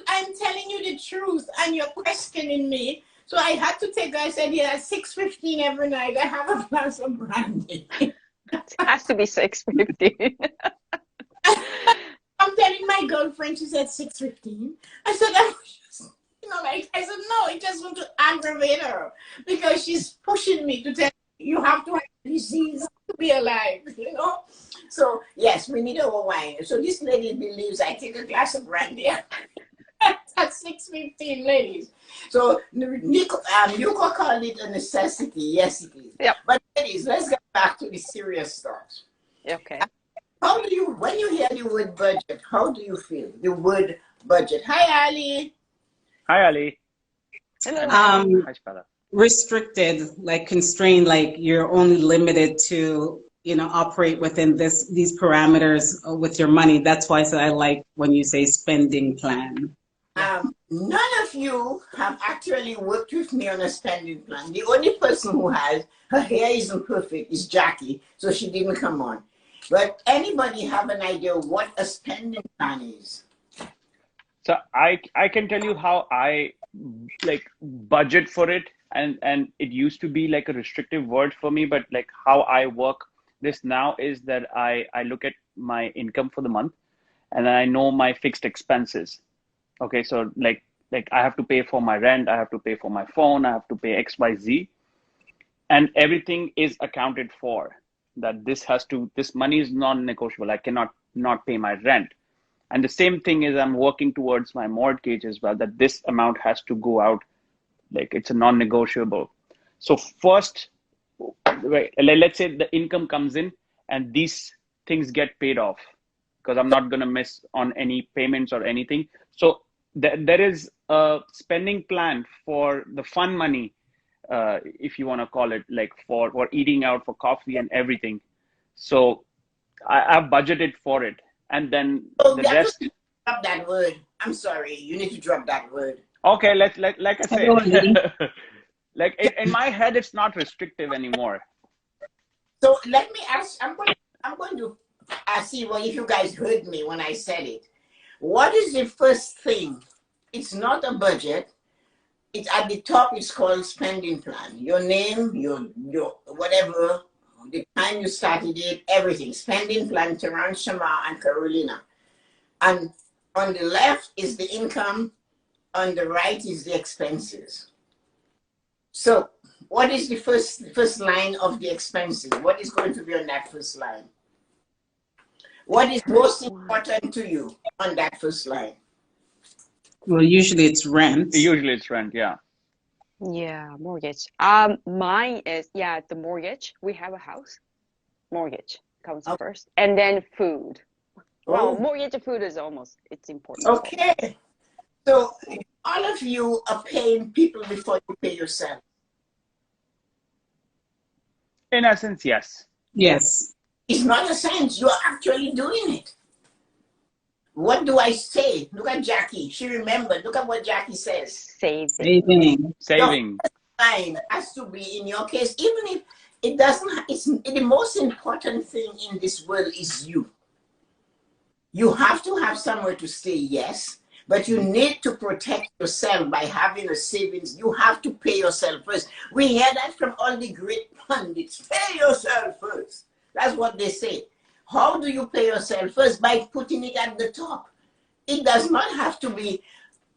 [SPEAKER 1] I'm telling you the truth, and you're questioning me. So I had to take her. I said, yeah, at 6:15 every night, I have a glass of brandy.
[SPEAKER 4] It has to be 6:50.
[SPEAKER 1] I'm telling my girlfriend, she said 6:15. I said, I was just, I said, no, I just want to aggravate her because she's pushing me to tell you have to have a disease to be alive. So, yes, we need our wine. So this lady believes I take a glass of brandy at 6:15, ladies. So, Yuko called it a necessity. Yes, it is.
[SPEAKER 4] Yep.
[SPEAKER 1] But ladies, let's get back to the serious stuff.
[SPEAKER 4] Okay.
[SPEAKER 1] When you hear the word budget, how do you feel? The word budget. Hi, Ali.
[SPEAKER 3] Hi, Ali.
[SPEAKER 4] Hello.
[SPEAKER 3] Hi, Shpada.
[SPEAKER 2] Restricted, like constrained, like you're only limited to, operate within these parameters with your money. That's why I like when you say spending plan.
[SPEAKER 1] None of you have actually worked with me on a spending plan. The only person who has, her hair isn't perfect, is Jackie, so she didn't come on. But anybody have an idea what a spending plan is?
[SPEAKER 3] So I can tell you how I like budget for it, and it used to be like a restrictive word for me, but like how I work this now is that I look at my income for the month, and then I know my fixed expenses. Okay, so like I have to pay for my rent, I have to pay for my phone, I have to pay XYZ, and everything is accounted for. That this money is non-negotiable. I cannot not pay my rent. And the same thing is I'm working towards my mortgage as well, that this amount has to go out, like it's a non-negotiable. So first, right, let's say the income comes in and these things get paid off because I'm not going to miss on any payments or anything. So there is a spending plan for the fun money, if you want to call it, like for eating out, for coffee and everything. So I've budgeted for it. And then
[SPEAKER 1] Oh,
[SPEAKER 3] the
[SPEAKER 1] you have to
[SPEAKER 3] rest.
[SPEAKER 1] drop that word. I'm sorry. You need to drop that word.
[SPEAKER 3] Okay, like I
[SPEAKER 2] Hello, Ali.
[SPEAKER 3] said, like in my head, it's not restrictive anymore.
[SPEAKER 1] So let me ask. I'm going to see if you guys heard me when I said it. What is the first thing? It's not a budget. It's at the top. It's called spending plan. Your name, your whatever, the time you started it, everything, spending plan, Tehran, Shema, and Carolina. And on the left is the income, on the right is the expenses. So what is the first line of the expenses? What is going to be on that first line? What is most important to you on that first line?
[SPEAKER 2] Well, usually it's rent.
[SPEAKER 3] Usually it's rent, yeah.
[SPEAKER 4] Yeah, mortgage. Mine is, yeah, the mortgage. We have a house. Mortgage comes first, and then food. Well, mortgage and food is almost, it's important.
[SPEAKER 1] Okay. So all of you are paying people before you pay yourself.
[SPEAKER 3] In essence, yes.
[SPEAKER 2] Yes.
[SPEAKER 1] It's not a science. You're actually doing it. What do I say? Look at Jackie. She remembered. Look at what Jackie says.
[SPEAKER 2] Saving.
[SPEAKER 3] Saving.
[SPEAKER 1] Line has to be, in your case, even if it doesn't, it's the most important thing in this world is you. You have to have somewhere to stay, yes, but you need to protect yourself by having a savings. You have to pay yourself first. We hear that from all the great pundits. Pay yourself first. That's what they say. How do you pay yourself first? By putting it at the top. It does not have to be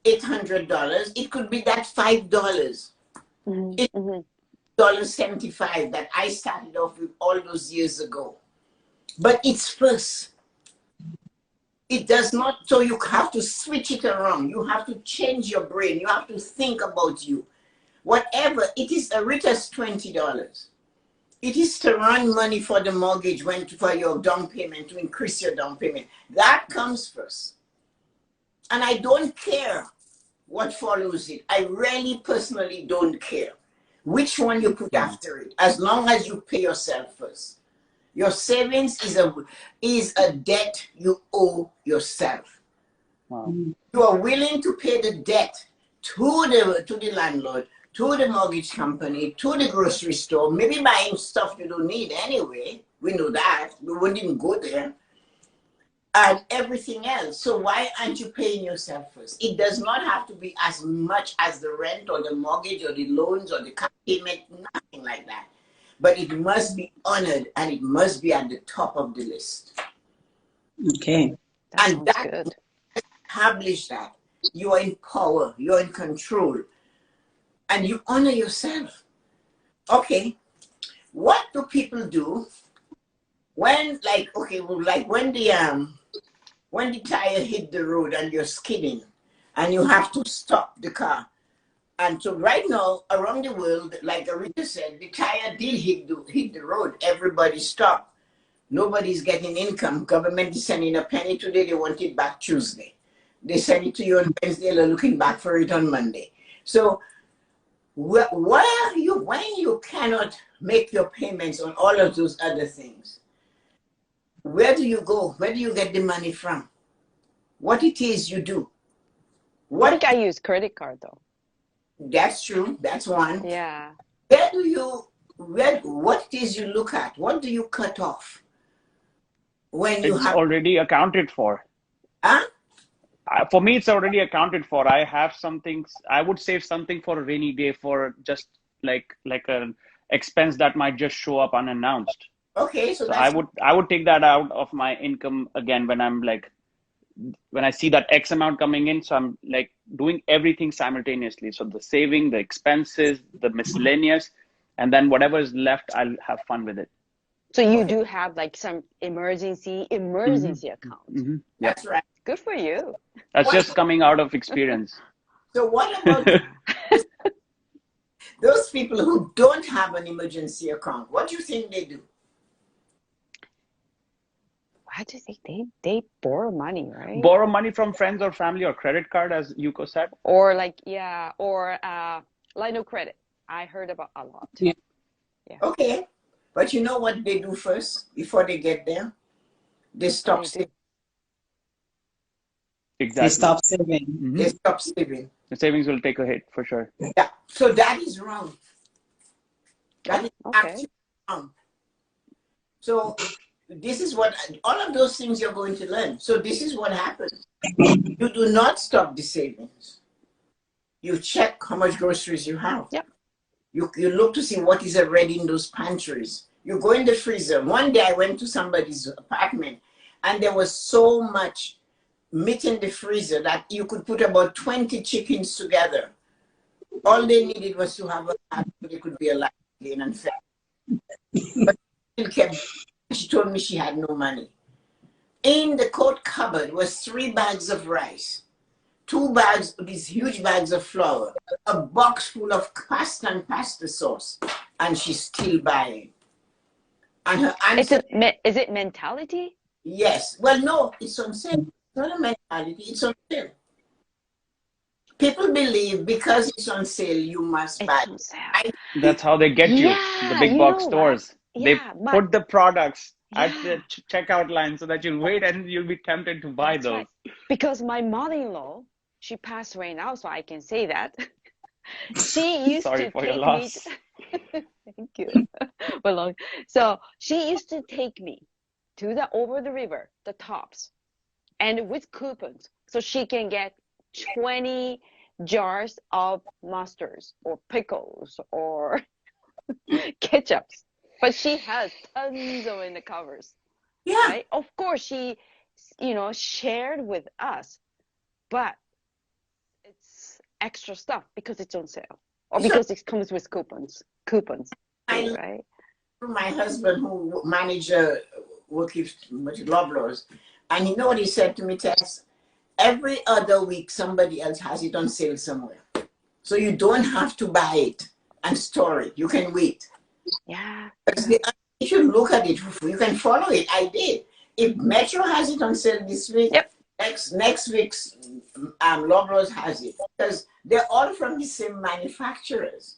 [SPEAKER 1] $800. It could be that $5. It's $1.75 that I started off with all those years ago. But it's first. It does not, so you have to switch it around. You have to change your brain. You have to think about you. Whatever, it is a Rita's $20. It is to run money for the mortgage, for your down payment, to increase your down payment. That comes first. And I don't care what follows it. I really personally don't care which one you put after it, as long as you pay yourself first. Your savings is a debt you owe yourself.
[SPEAKER 3] Wow.
[SPEAKER 1] You are willing to pay the debt to the landlord, to the mortgage company, to the grocery store, maybe buying stuff you don't need anyway. We know that. We wouldn't even go there. And everything else. So why aren't you paying yourself first? It does not have to be as much as the rent or the mortgage or the loans or the car payment, nothing like that. But it must be honored and it must be at the top of the list.
[SPEAKER 2] Okay.
[SPEAKER 1] And that, establish that. You are in power, you're in control, and you honor yourself. Okay, what do people do when, like, okay, well, like when the tire hit the road and you're skidding and you have to stop the car? And so right now, around the world, like Arita said, the tire did hit the road. Everybody stopped. Nobody's getting income. Government is sending a penny today. They want it back Tuesday. They send it to you on Wednesday. They're looking back for it on Monday. So when you cannot make your payments on all of those other things, where do you go? Where do you get the money from? What it is you do?
[SPEAKER 4] I think I use credit card though.
[SPEAKER 1] That's true. That's one.
[SPEAKER 4] Yeah.
[SPEAKER 1] What it is you look at? What do you cut off? When you
[SPEAKER 3] It's already accounted for.
[SPEAKER 1] Huh?
[SPEAKER 3] For me, it's already accounted for. I have some things. I would save something for a rainy day, for just like an expense that might just show up unannounced.
[SPEAKER 1] Okay, so
[SPEAKER 3] I would take that out of my income again when I see that X amount coming in. So I'm like doing everything simultaneously. So the saving, the expenses, the miscellaneous, and then whatever is left, I'll have fun with it.
[SPEAKER 4] So you do have like some emergency account.
[SPEAKER 3] Mm-hmm.
[SPEAKER 1] That's right.
[SPEAKER 4] Good for you.
[SPEAKER 3] That's just coming out of experience.
[SPEAKER 1] So what about those people who don't have an emergency account? What do you think they do?
[SPEAKER 4] Why do you think they borrow money, right?
[SPEAKER 3] Borrow money from friends or family, or credit card, as Yuko said.
[SPEAKER 4] Or line of credit. I heard about a lot.
[SPEAKER 2] Yeah.
[SPEAKER 1] Okay. But you know what they do first before they get there? They stop saving.
[SPEAKER 3] Exactly.
[SPEAKER 2] They stop saving.
[SPEAKER 3] Mm-hmm.
[SPEAKER 1] They stop saving.
[SPEAKER 3] The savings will take a hit for sure.
[SPEAKER 1] Yeah. So that is wrong. That is actually wrong. So this is what all of those things you're going to learn. So this is what happens. You do not stop the savings. You check how much groceries you have.
[SPEAKER 4] Yep.
[SPEAKER 1] You look to see what is already in those pantries. You go in the freezer. One day I went to somebody's apartment and there was so much meat in the freezer that you could put about 20 chickens together. All they needed was to have a cat so they could be alive again and fed. But she told me she had no money. In the coat cupboard was 3 bags of rice, 2 bags, these huge bags of flour, a box full of pasta and pasta sauce, and she's still buying. And her answer
[SPEAKER 4] is it mentality?
[SPEAKER 1] Yes. Well, no, it's on sale. It's not a mentality, it's on sale. People believe because it's on sale, you must buy.
[SPEAKER 3] That's how they get you, the big box stores. They put the products at the checkout line so that you'll wait and you'll be tempted to buy those. Right.
[SPEAKER 4] Because my mother-in-law, she passed away now, so I can say that. She used
[SPEAKER 3] Sorry
[SPEAKER 4] to
[SPEAKER 3] for
[SPEAKER 4] take
[SPEAKER 3] your loss.
[SPEAKER 4] me. Thank you. Well, so she used to take me to over the river, the tops, and with coupons, so she can get 20 jars of mustards or pickles or ketchups. But she has tons of in the covers.
[SPEAKER 1] Yeah.
[SPEAKER 4] Right? Of course, she, shared with us, but it's extra stuff because it's on sale or because it comes with coupons. Right?
[SPEAKER 1] My husband, who managed working with Loblaws, and you know what he said to me, Tess? Every other week, somebody else has it on sale somewhere. So you don't have to buy it and store it. You can wait.
[SPEAKER 4] Yeah.
[SPEAKER 1] If you look at it, you can follow it. I did. If Metro has it on sale this week, next week's Loblaws has it. Because they're all from the same manufacturers.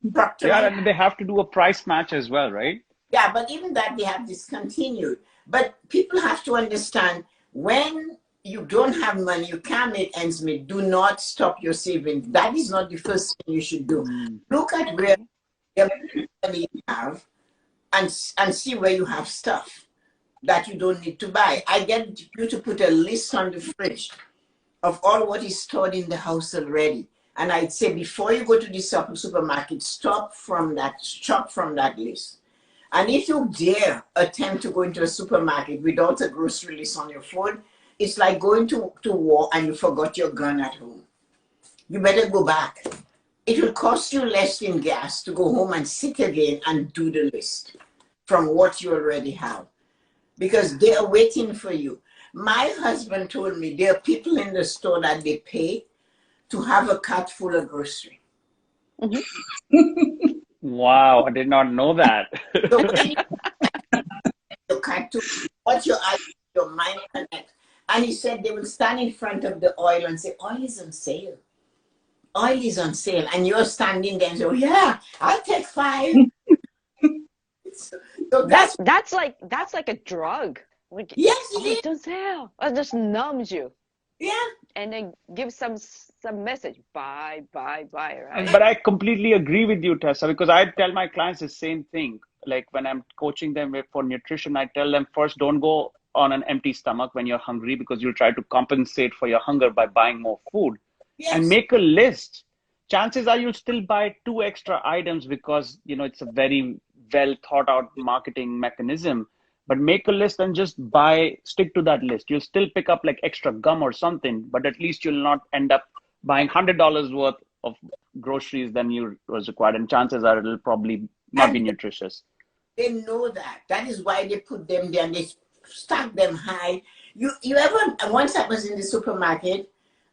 [SPEAKER 3] And they have to do a price match as well, right?
[SPEAKER 1] Yeah, but even that they have discontinued. But people have to understand, when you don't have money, you can't make ends meet, do not stop your savings. That is not the first thing you should do. Look at where money you have and see where you have stuff that you don't need to buy. I get you to put a list on the fridge of all what is stored in the house already. And I'd say before you go to the supermarket, shop from that list. And if you dare attempt to go into a supermarket without a grocery list on your phone, it's like going to war and you forgot your gun at home. You better go back. It will cost you less in gas to go home and sit again and do the list from what you already have, because they are waiting for you. My husband told me there are people in the store that they pay to have a cart full of grocery.
[SPEAKER 3] Wow, I did not know that.
[SPEAKER 1] So when you cart to what your eyes, your mind connect. And he said they will stand in front of the oil and say, oil is on sale. Oil is on sale. And you're standing there and say, oh yeah, I'll take 5. So
[SPEAKER 4] that's like a drug. Like,
[SPEAKER 1] yes,
[SPEAKER 4] it's on sale. It just numbs you.
[SPEAKER 1] Yeah.
[SPEAKER 4] And then give some message. Buy, right?
[SPEAKER 3] But I completely agree with you, Tessa, because I tell my clients the same thing. Like when I'm coaching them for nutrition, I tell them first, don't go on an empty stomach when you're hungry, because you'll try to compensate for your hunger by buying more food.
[SPEAKER 1] Yes.
[SPEAKER 3] And make a list. Chances are you'll still buy 2 extra items because, it's a very well thought out marketing mechanism. But make a list and just stick to that list. You'll still pick up like extra gum or something, but at least you'll not end up buying $100 worth of groceries than was required. And chances are it'll probably not be nutritious.
[SPEAKER 1] They know that. That is why they put them there and they stack them high. You ever, once I was in the supermarket,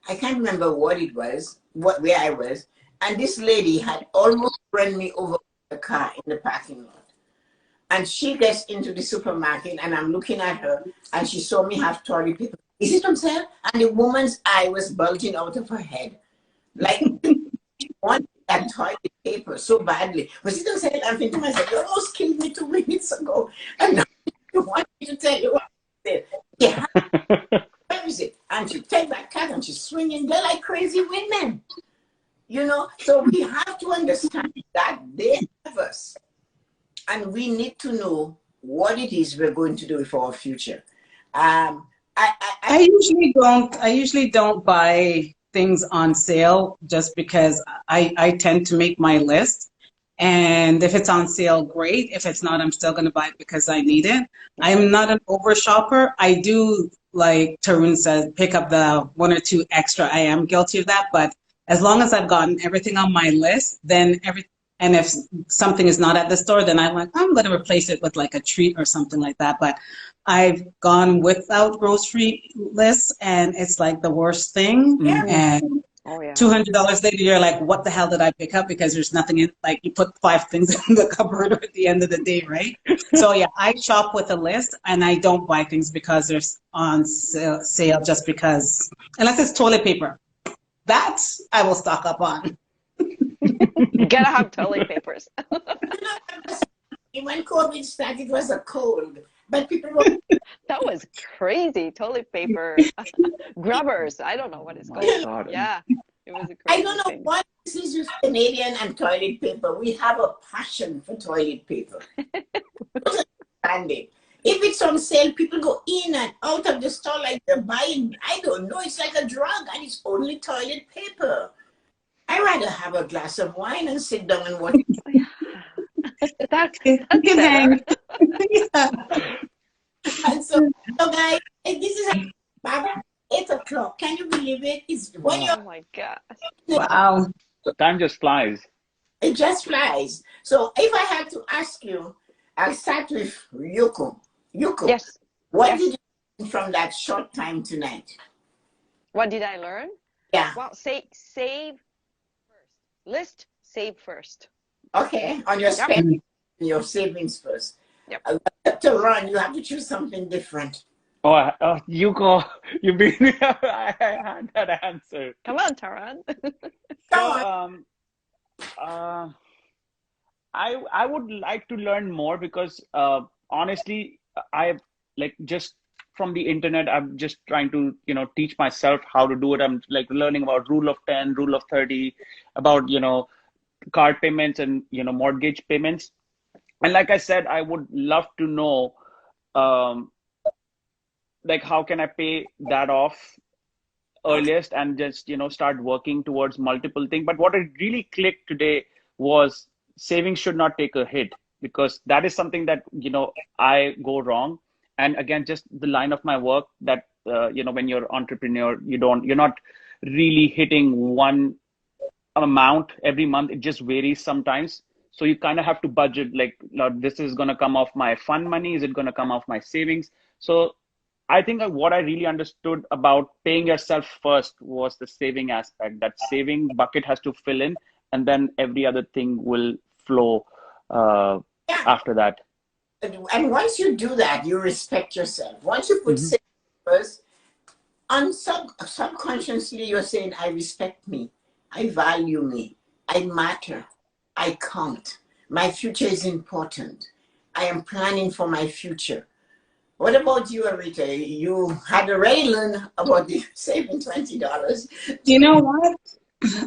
[SPEAKER 1] I can't remember what it was, where I was, and this lady had almost run me over the car in the parking lot. And she gets into the supermarket and I'm looking at her and she saw me have toilet paper. Is it on sale? And the woman's eye was bulging out of her head. Like, she wanted that toilet paper so badly. Was it on sale? I'm thinking to myself, you almost killed me 2 minutes ago. And now you want me to tell you what it is. Yeah. Where is it? And she takes that cat and she's swinging. They're like crazy women. So we have to understand that they have us. And we need to know what it is we're going to do for our future. I
[SPEAKER 2] usually don't buy things on sale just because I tend to make my list. And if it's on sale, great. If it's not, I'm still going to buy it because I need it. I'm not an over shopper. I do, like Tarun said, pick up the one or two extra. I am guilty of that. But as long as I've gotten everything on my list, then and if something is not at the store, then I'm like, I'm going to replace it with like a treat or something like that. But I've gone without grocery lists, and it's like the worst thing. And
[SPEAKER 4] Oh yeah.
[SPEAKER 2] $200 later, you're like, what the hell did I pick up? Because there's nothing in, like you put 5 things in the cupboard at the end of the day, right? So yeah, I shop with a list, and I don't buy things because they're on sale just because, unless it's toilet paper. That I will stock up on.
[SPEAKER 4] You gotta have toilet papers.
[SPEAKER 1] When COVID started, it was a cold, but people were.
[SPEAKER 4] That was crazy. Toilet paper, grubbers. I don't know what it's
[SPEAKER 3] My
[SPEAKER 4] called.
[SPEAKER 3] God.
[SPEAKER 4] Yeah, it was a crazy
[SPEAKER 1] I don't know
[SPEAKER 4] thing.
[SPEAKER 1] what this is with Canadian and toilet paper. We have a passion for toilet paper. Understand it. If it's on sale, people go in and out of the store like they're buying. I don't know. It's like a drug, and it's only toilet paper. I rather have a glass of wine and sit down and watch.
[SPEAKER 4] That's
[SPEAKER 2] You can
[SPEAKER 4] better.
[SPEAKER 2] hang. Yeah.
[SPEAKER 1] And so guys, this is about 8 o'clock. Can you believe it? It's when
[SPEAKER 4] Oh my God.
[SPEAKER 2] Wow.
[SPEAKER 3] Time just flies.
[SPEAKER 1] it just flies. So if I had to ask you, I'll start with Yuko. Yuko,
[SPEAKER 4] Yes.
[SPEAKER 1] what
[SPEAKER 4] Yes.
[SPEAKER 1] did you learn from that short time tonight?
[SPEAKER 4] What did I learn?
[SPEAKER 1] Yeah.
[SPEAKER 4] Well, save first. List, save first.
[SPEAKER 1] Okay. On your
[SPEAKER 4] Yep.
[SPEAKER 1] spending, your savings first.
[SPEAKER 4] Yep.
[SPEAKER 1] To run, you have to choose something different.
[SPEAKER 3] You go. You beat me. I had that answer.
[SPEAKER 4] Come on, Taran.
[SPEAKER 1] Come
[SPEAKER 3] So, I would like to learn more because honestly, I like just from the internet. I'm just trying to teach myself how to do it. I'm like learning about rule of 10, rule of 30, about card payments and mortgage payments. And like I said, I would love to know like how can I pay that off earliest and just start working towards multiple things. But what it really clicked today was savings should not take a hit, because that is something that I go wrong. And again, just the line of my work that when you're entrepreneur, you're not really hitting one amount every month. It just varies sometimes. So you kind of have to budget, like, this is going to come off my fund money, is it going to come off my savings? So I think what I really understood about paying yourself first was the saving aspect. That saving bucket has to fill in, and then every other thing will flow
[SPEAKER 1] Yeah.
[SPEAKER 3] after that.
[SPEAKER 1] And once you do that, you respect yourself. Once you put
[SPEAKER 3] Mhm.
[SPEAKER 1] savings first, subconsciously you're saying, I respect me, I value me, I matter, I count. My future is important. I am planning for my future. What about you, Arita? You had already learned about the saving $20.
[SPEAKER 2] You know what?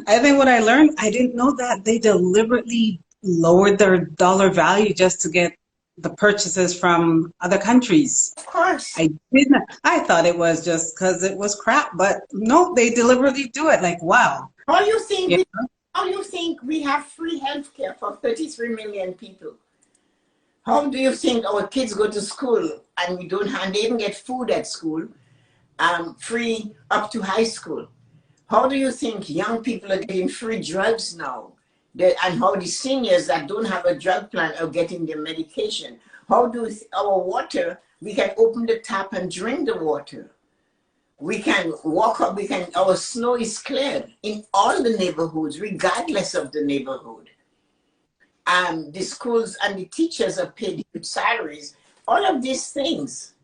[SPEAKER 2] I think what I learned, I didn't know that they deliberately lowered their dollar value just to get the purchases from other countries.
[SPEAKER 1] Of course.
[SPEAKER 2] I didn't. I thought it was just because it was crap, but no, they deliberately do it. Like, wow.
[SPEAKER 1] How you think
[SPEAKER 2] Yeah.
[SPEAKER 1] how you think we have free healthcare for 33 million people? How do you think our kids go to school and they even get food at school, free up to high school? How do you think young people are getting free drugs now? And how the seniors that don't have a drug plan are getting their medication? How do our water, we can open the tap and drink the water. We can walk up, our snow is cleared in all the neighborhoods, regardless of the neighborhood. The schools and the teachers are paid good salaries. All of these things.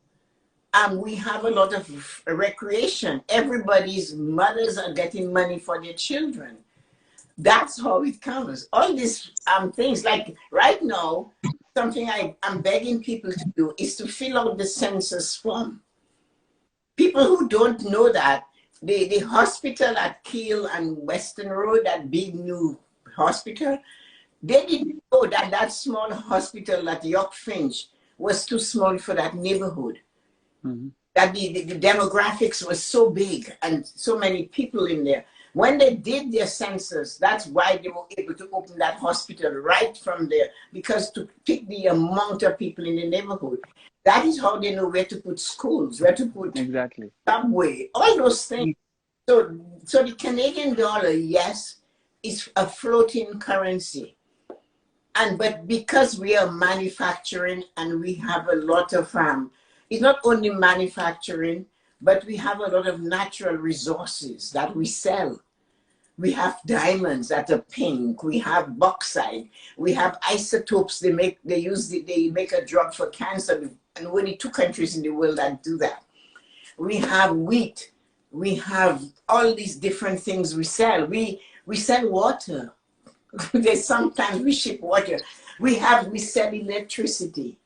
[SPEAKER 1] We have a lot of recreation. Everybody's mothers are getting money for their children. That's how it comes. All these things, like right now, something I'm begging people to do is to fill out the census form. People who don't know that, the hospital at Kiel and Western Road, that big new hospital, they didn't know that that small hospital at York Finch was too small for that neighborhood. Mm-hmm. That the demographics was so big and so many people in there. When they did their census, that's why they were able to open that hospital right from there, because to pick the amount of people in the neighborhood, that is how they know where to put schools, where to put
[SPEAKER 3] Exactly.
[SPEAKER 1] subway, all those things. So the Canadian dollar, yes, is a floating currency. But because we are manufacturing and we have a lot of it's not only manufacturing, but we have a lot of natural resources that we sell. We have diamonds that are pink. We have bauxite. We have isotopes. They make a drug for cancer, and we're only 2 countries in the world that do that. We have wheat. We have all these different things we sell. We sell water. Sometimes we ship water. We sell electricity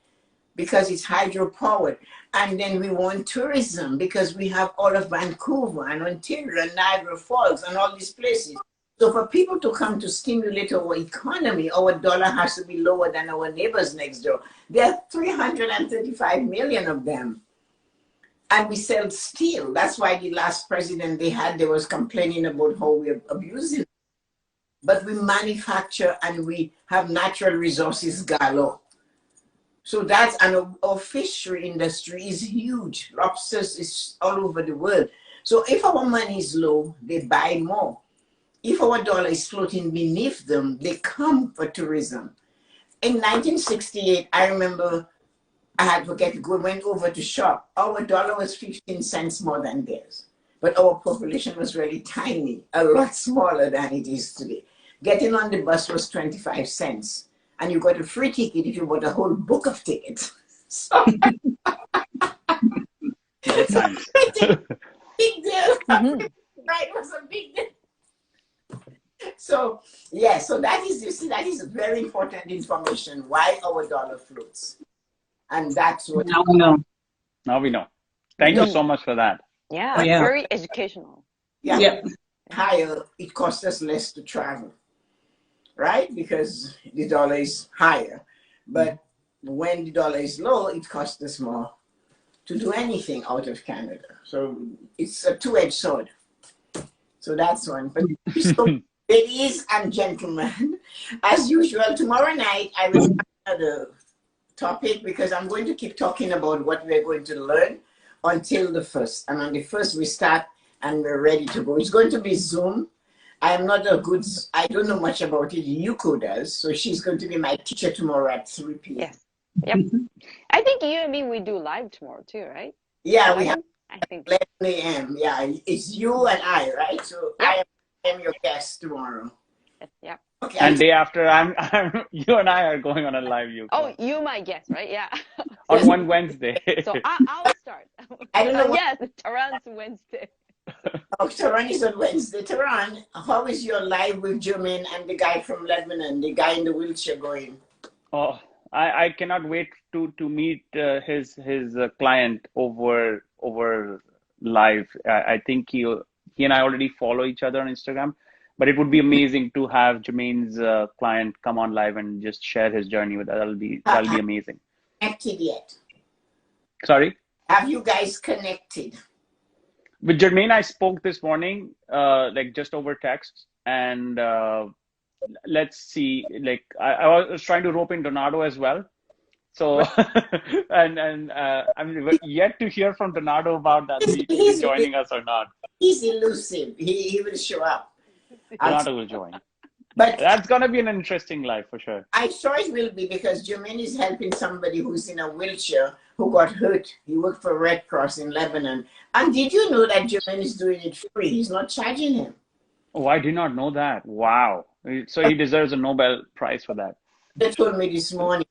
[SPEAKER 1] because it's hydropowered. And then we want tourism because we have all of Vancouver and Ontario and Niagara Falls and all these places. So for people to come to stimulate our economy, our dollar has to be lower than our neighbors next door. There are 335 million of them. And we sell steel. That's why the last president they was complaining about how we're abusing it. But we manufacture and we have natural resources galore. So our fishery industry is huge. Lobsters is all over the world. So if our money is low, they buy more. If our dollar is floating beneath them, they come for tourism. In 1968, I remember went over to shop. Our dollar was 15 cents more than theirs. But our population was really tiny, a lot smaller than it is today. Getting on the bus was 25 cents. And you got a free ticket if you bought a whole book of tickets. So,
[SPEAKER 3] Good times.
[SPEAKER 1] big deal.
[SPEAKER 4] Mhm.
[SPEAKER 1] Right, it was a big deal. So, yeah, so that is very important information, why our dollar floats. And that's what
[SPEAKER 2] Now we know.
[SPEAKER 3] Now we know. Thank you so much for that.
[SPEAKER 4] Yeah,
[SPEAKER 2] Yeah.
[SPEAKER 4] very educational.
[SPEAKER 2] Yeah.
[SPEAKER 1] higher, it costs us less to travel, right? Because the dollar is higher. But when the dollar is low, it costs us more to do anything out of Canada. So it's a two-edged sword. So that's one. But so, ladies and gentlemen, as usual, tomorrow night I will have another topic because I'm going to keep talking about what we're going to learn until the 1st. And on the 1st we start and we're ready to go. It's going to be Zoom. I don't know much about it. Yuko does. So she's going to be my teacher tomorrow at 3 p.m.
[SPEAKER 4] Yes. Yep. I think you and me, we do live tomorrow too, right?
[SPEAKER 1] Yeah, we have
[SPEAKER 4] I think.
[SPEAKER 1] 11 a.m. Yeah, it's you and I, right? So
[SPEAKER 4] Yep.
[SPEAKER 1] I am your guest tomorrow.
[SPEAKER 4] Yeah.
[SPEAKER 1] Okay.
[SPEAKER 3] And day after, you and I are going on a live Yuko.
[SPEAKER 4] Oh, you my guest, right? Yeah.
[SPEAKER 3] On one Wednesday.
[SPEAKER 4] So I'll start.
[SPEAKER 1] I don't know.
[SPEAKER 4] Yes, Taran's Wednesday.
[SPEAKER 1] Oh, Taran is on Wednesday. Taran, how is your live with Jermaine and the guy from Lebanon, the guy in the wheelchair going?
[SPEAKER 3] Oh, I cannot wait to meet his client over live. I think he and I already follow each other on Instagram, but it would be amazing to have Jermaine's client come on live and just share his journey with us. That'll be amazing.
[SPEAKER 1] Connected yet?
[SPEAKER 3] Sorry?
[SPEAKER 1] Have you guys connected?
[SPEAKER 3] With Jermaine, I spoke this morning, like just over text, and let's see. Like I was trying to rope in Donato as well. So and I'm yet to hear from Donato about that meeting joining us or not.
[SPEAKER 1] He's elusive. He will show up.
[SPEAKER 3] Donato will join.
[SPEAKER 1] But
[SPEAKER 3] that's gonna be an interesting live for sure.
[SPEAKER 1] I'm sure it will be because Jermaine is helping somebody who's in a wheelchair who got hurt. He worked for Red Cross in Lebanon. And did you know that Jermaine is doing it free? He's not charging him.
[SPEAKER 3] Oh, I did not know that. Wow. So he deserves a Nobel Prize for that.
[SPEAKER 1] They told me this morning.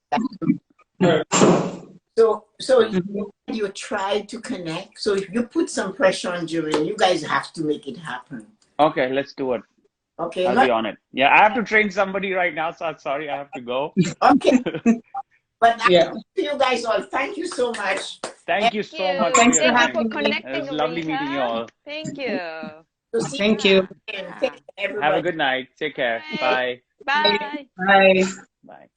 [SPEAKER 1] So you try to connect. So if you put some pressure on Jermaine, you guys have to make it happen.
[SPEAKER 3] Okay, let's do it.
[SPEAKER 1] Okay.
[SPEAKER 3] I'll be on it. Yeah, I have to train somebody right now, so I'm sorry I have to go.
[SPEAKER 1] Okay. But
[SPEAKER 2] Yeah.
[SPEAKER 1] to you guys all, thank you so much.
[SPEAKER 3] Thank you so much.
[SPEAKER 2] Thanks
[SPEAKER 3] for
[SPEAKER 2] for
[SPEAKER 3] your
[SPEAKER 2] having
[SPEAKER 3] time.
[SPEAKER 2] me.
[SPEAKER 4] connecting.
[SPEAKER 3] It was lovely meeting you all.
[SPEAKER 4] Thank you.
[SPEAKER 1] So see
[SPEAKER 2] Thank you.
[SPEAKER 1] again. Thank you,
[SPEAKER 3] Have
[SPEAKER 1] everybody.
[SPEAKER 3] a good night. Take care. Bye.
[SPEAKER 4] Bye.
[SPEAKER 2] Bye.
[SPEAKER 3] Bye.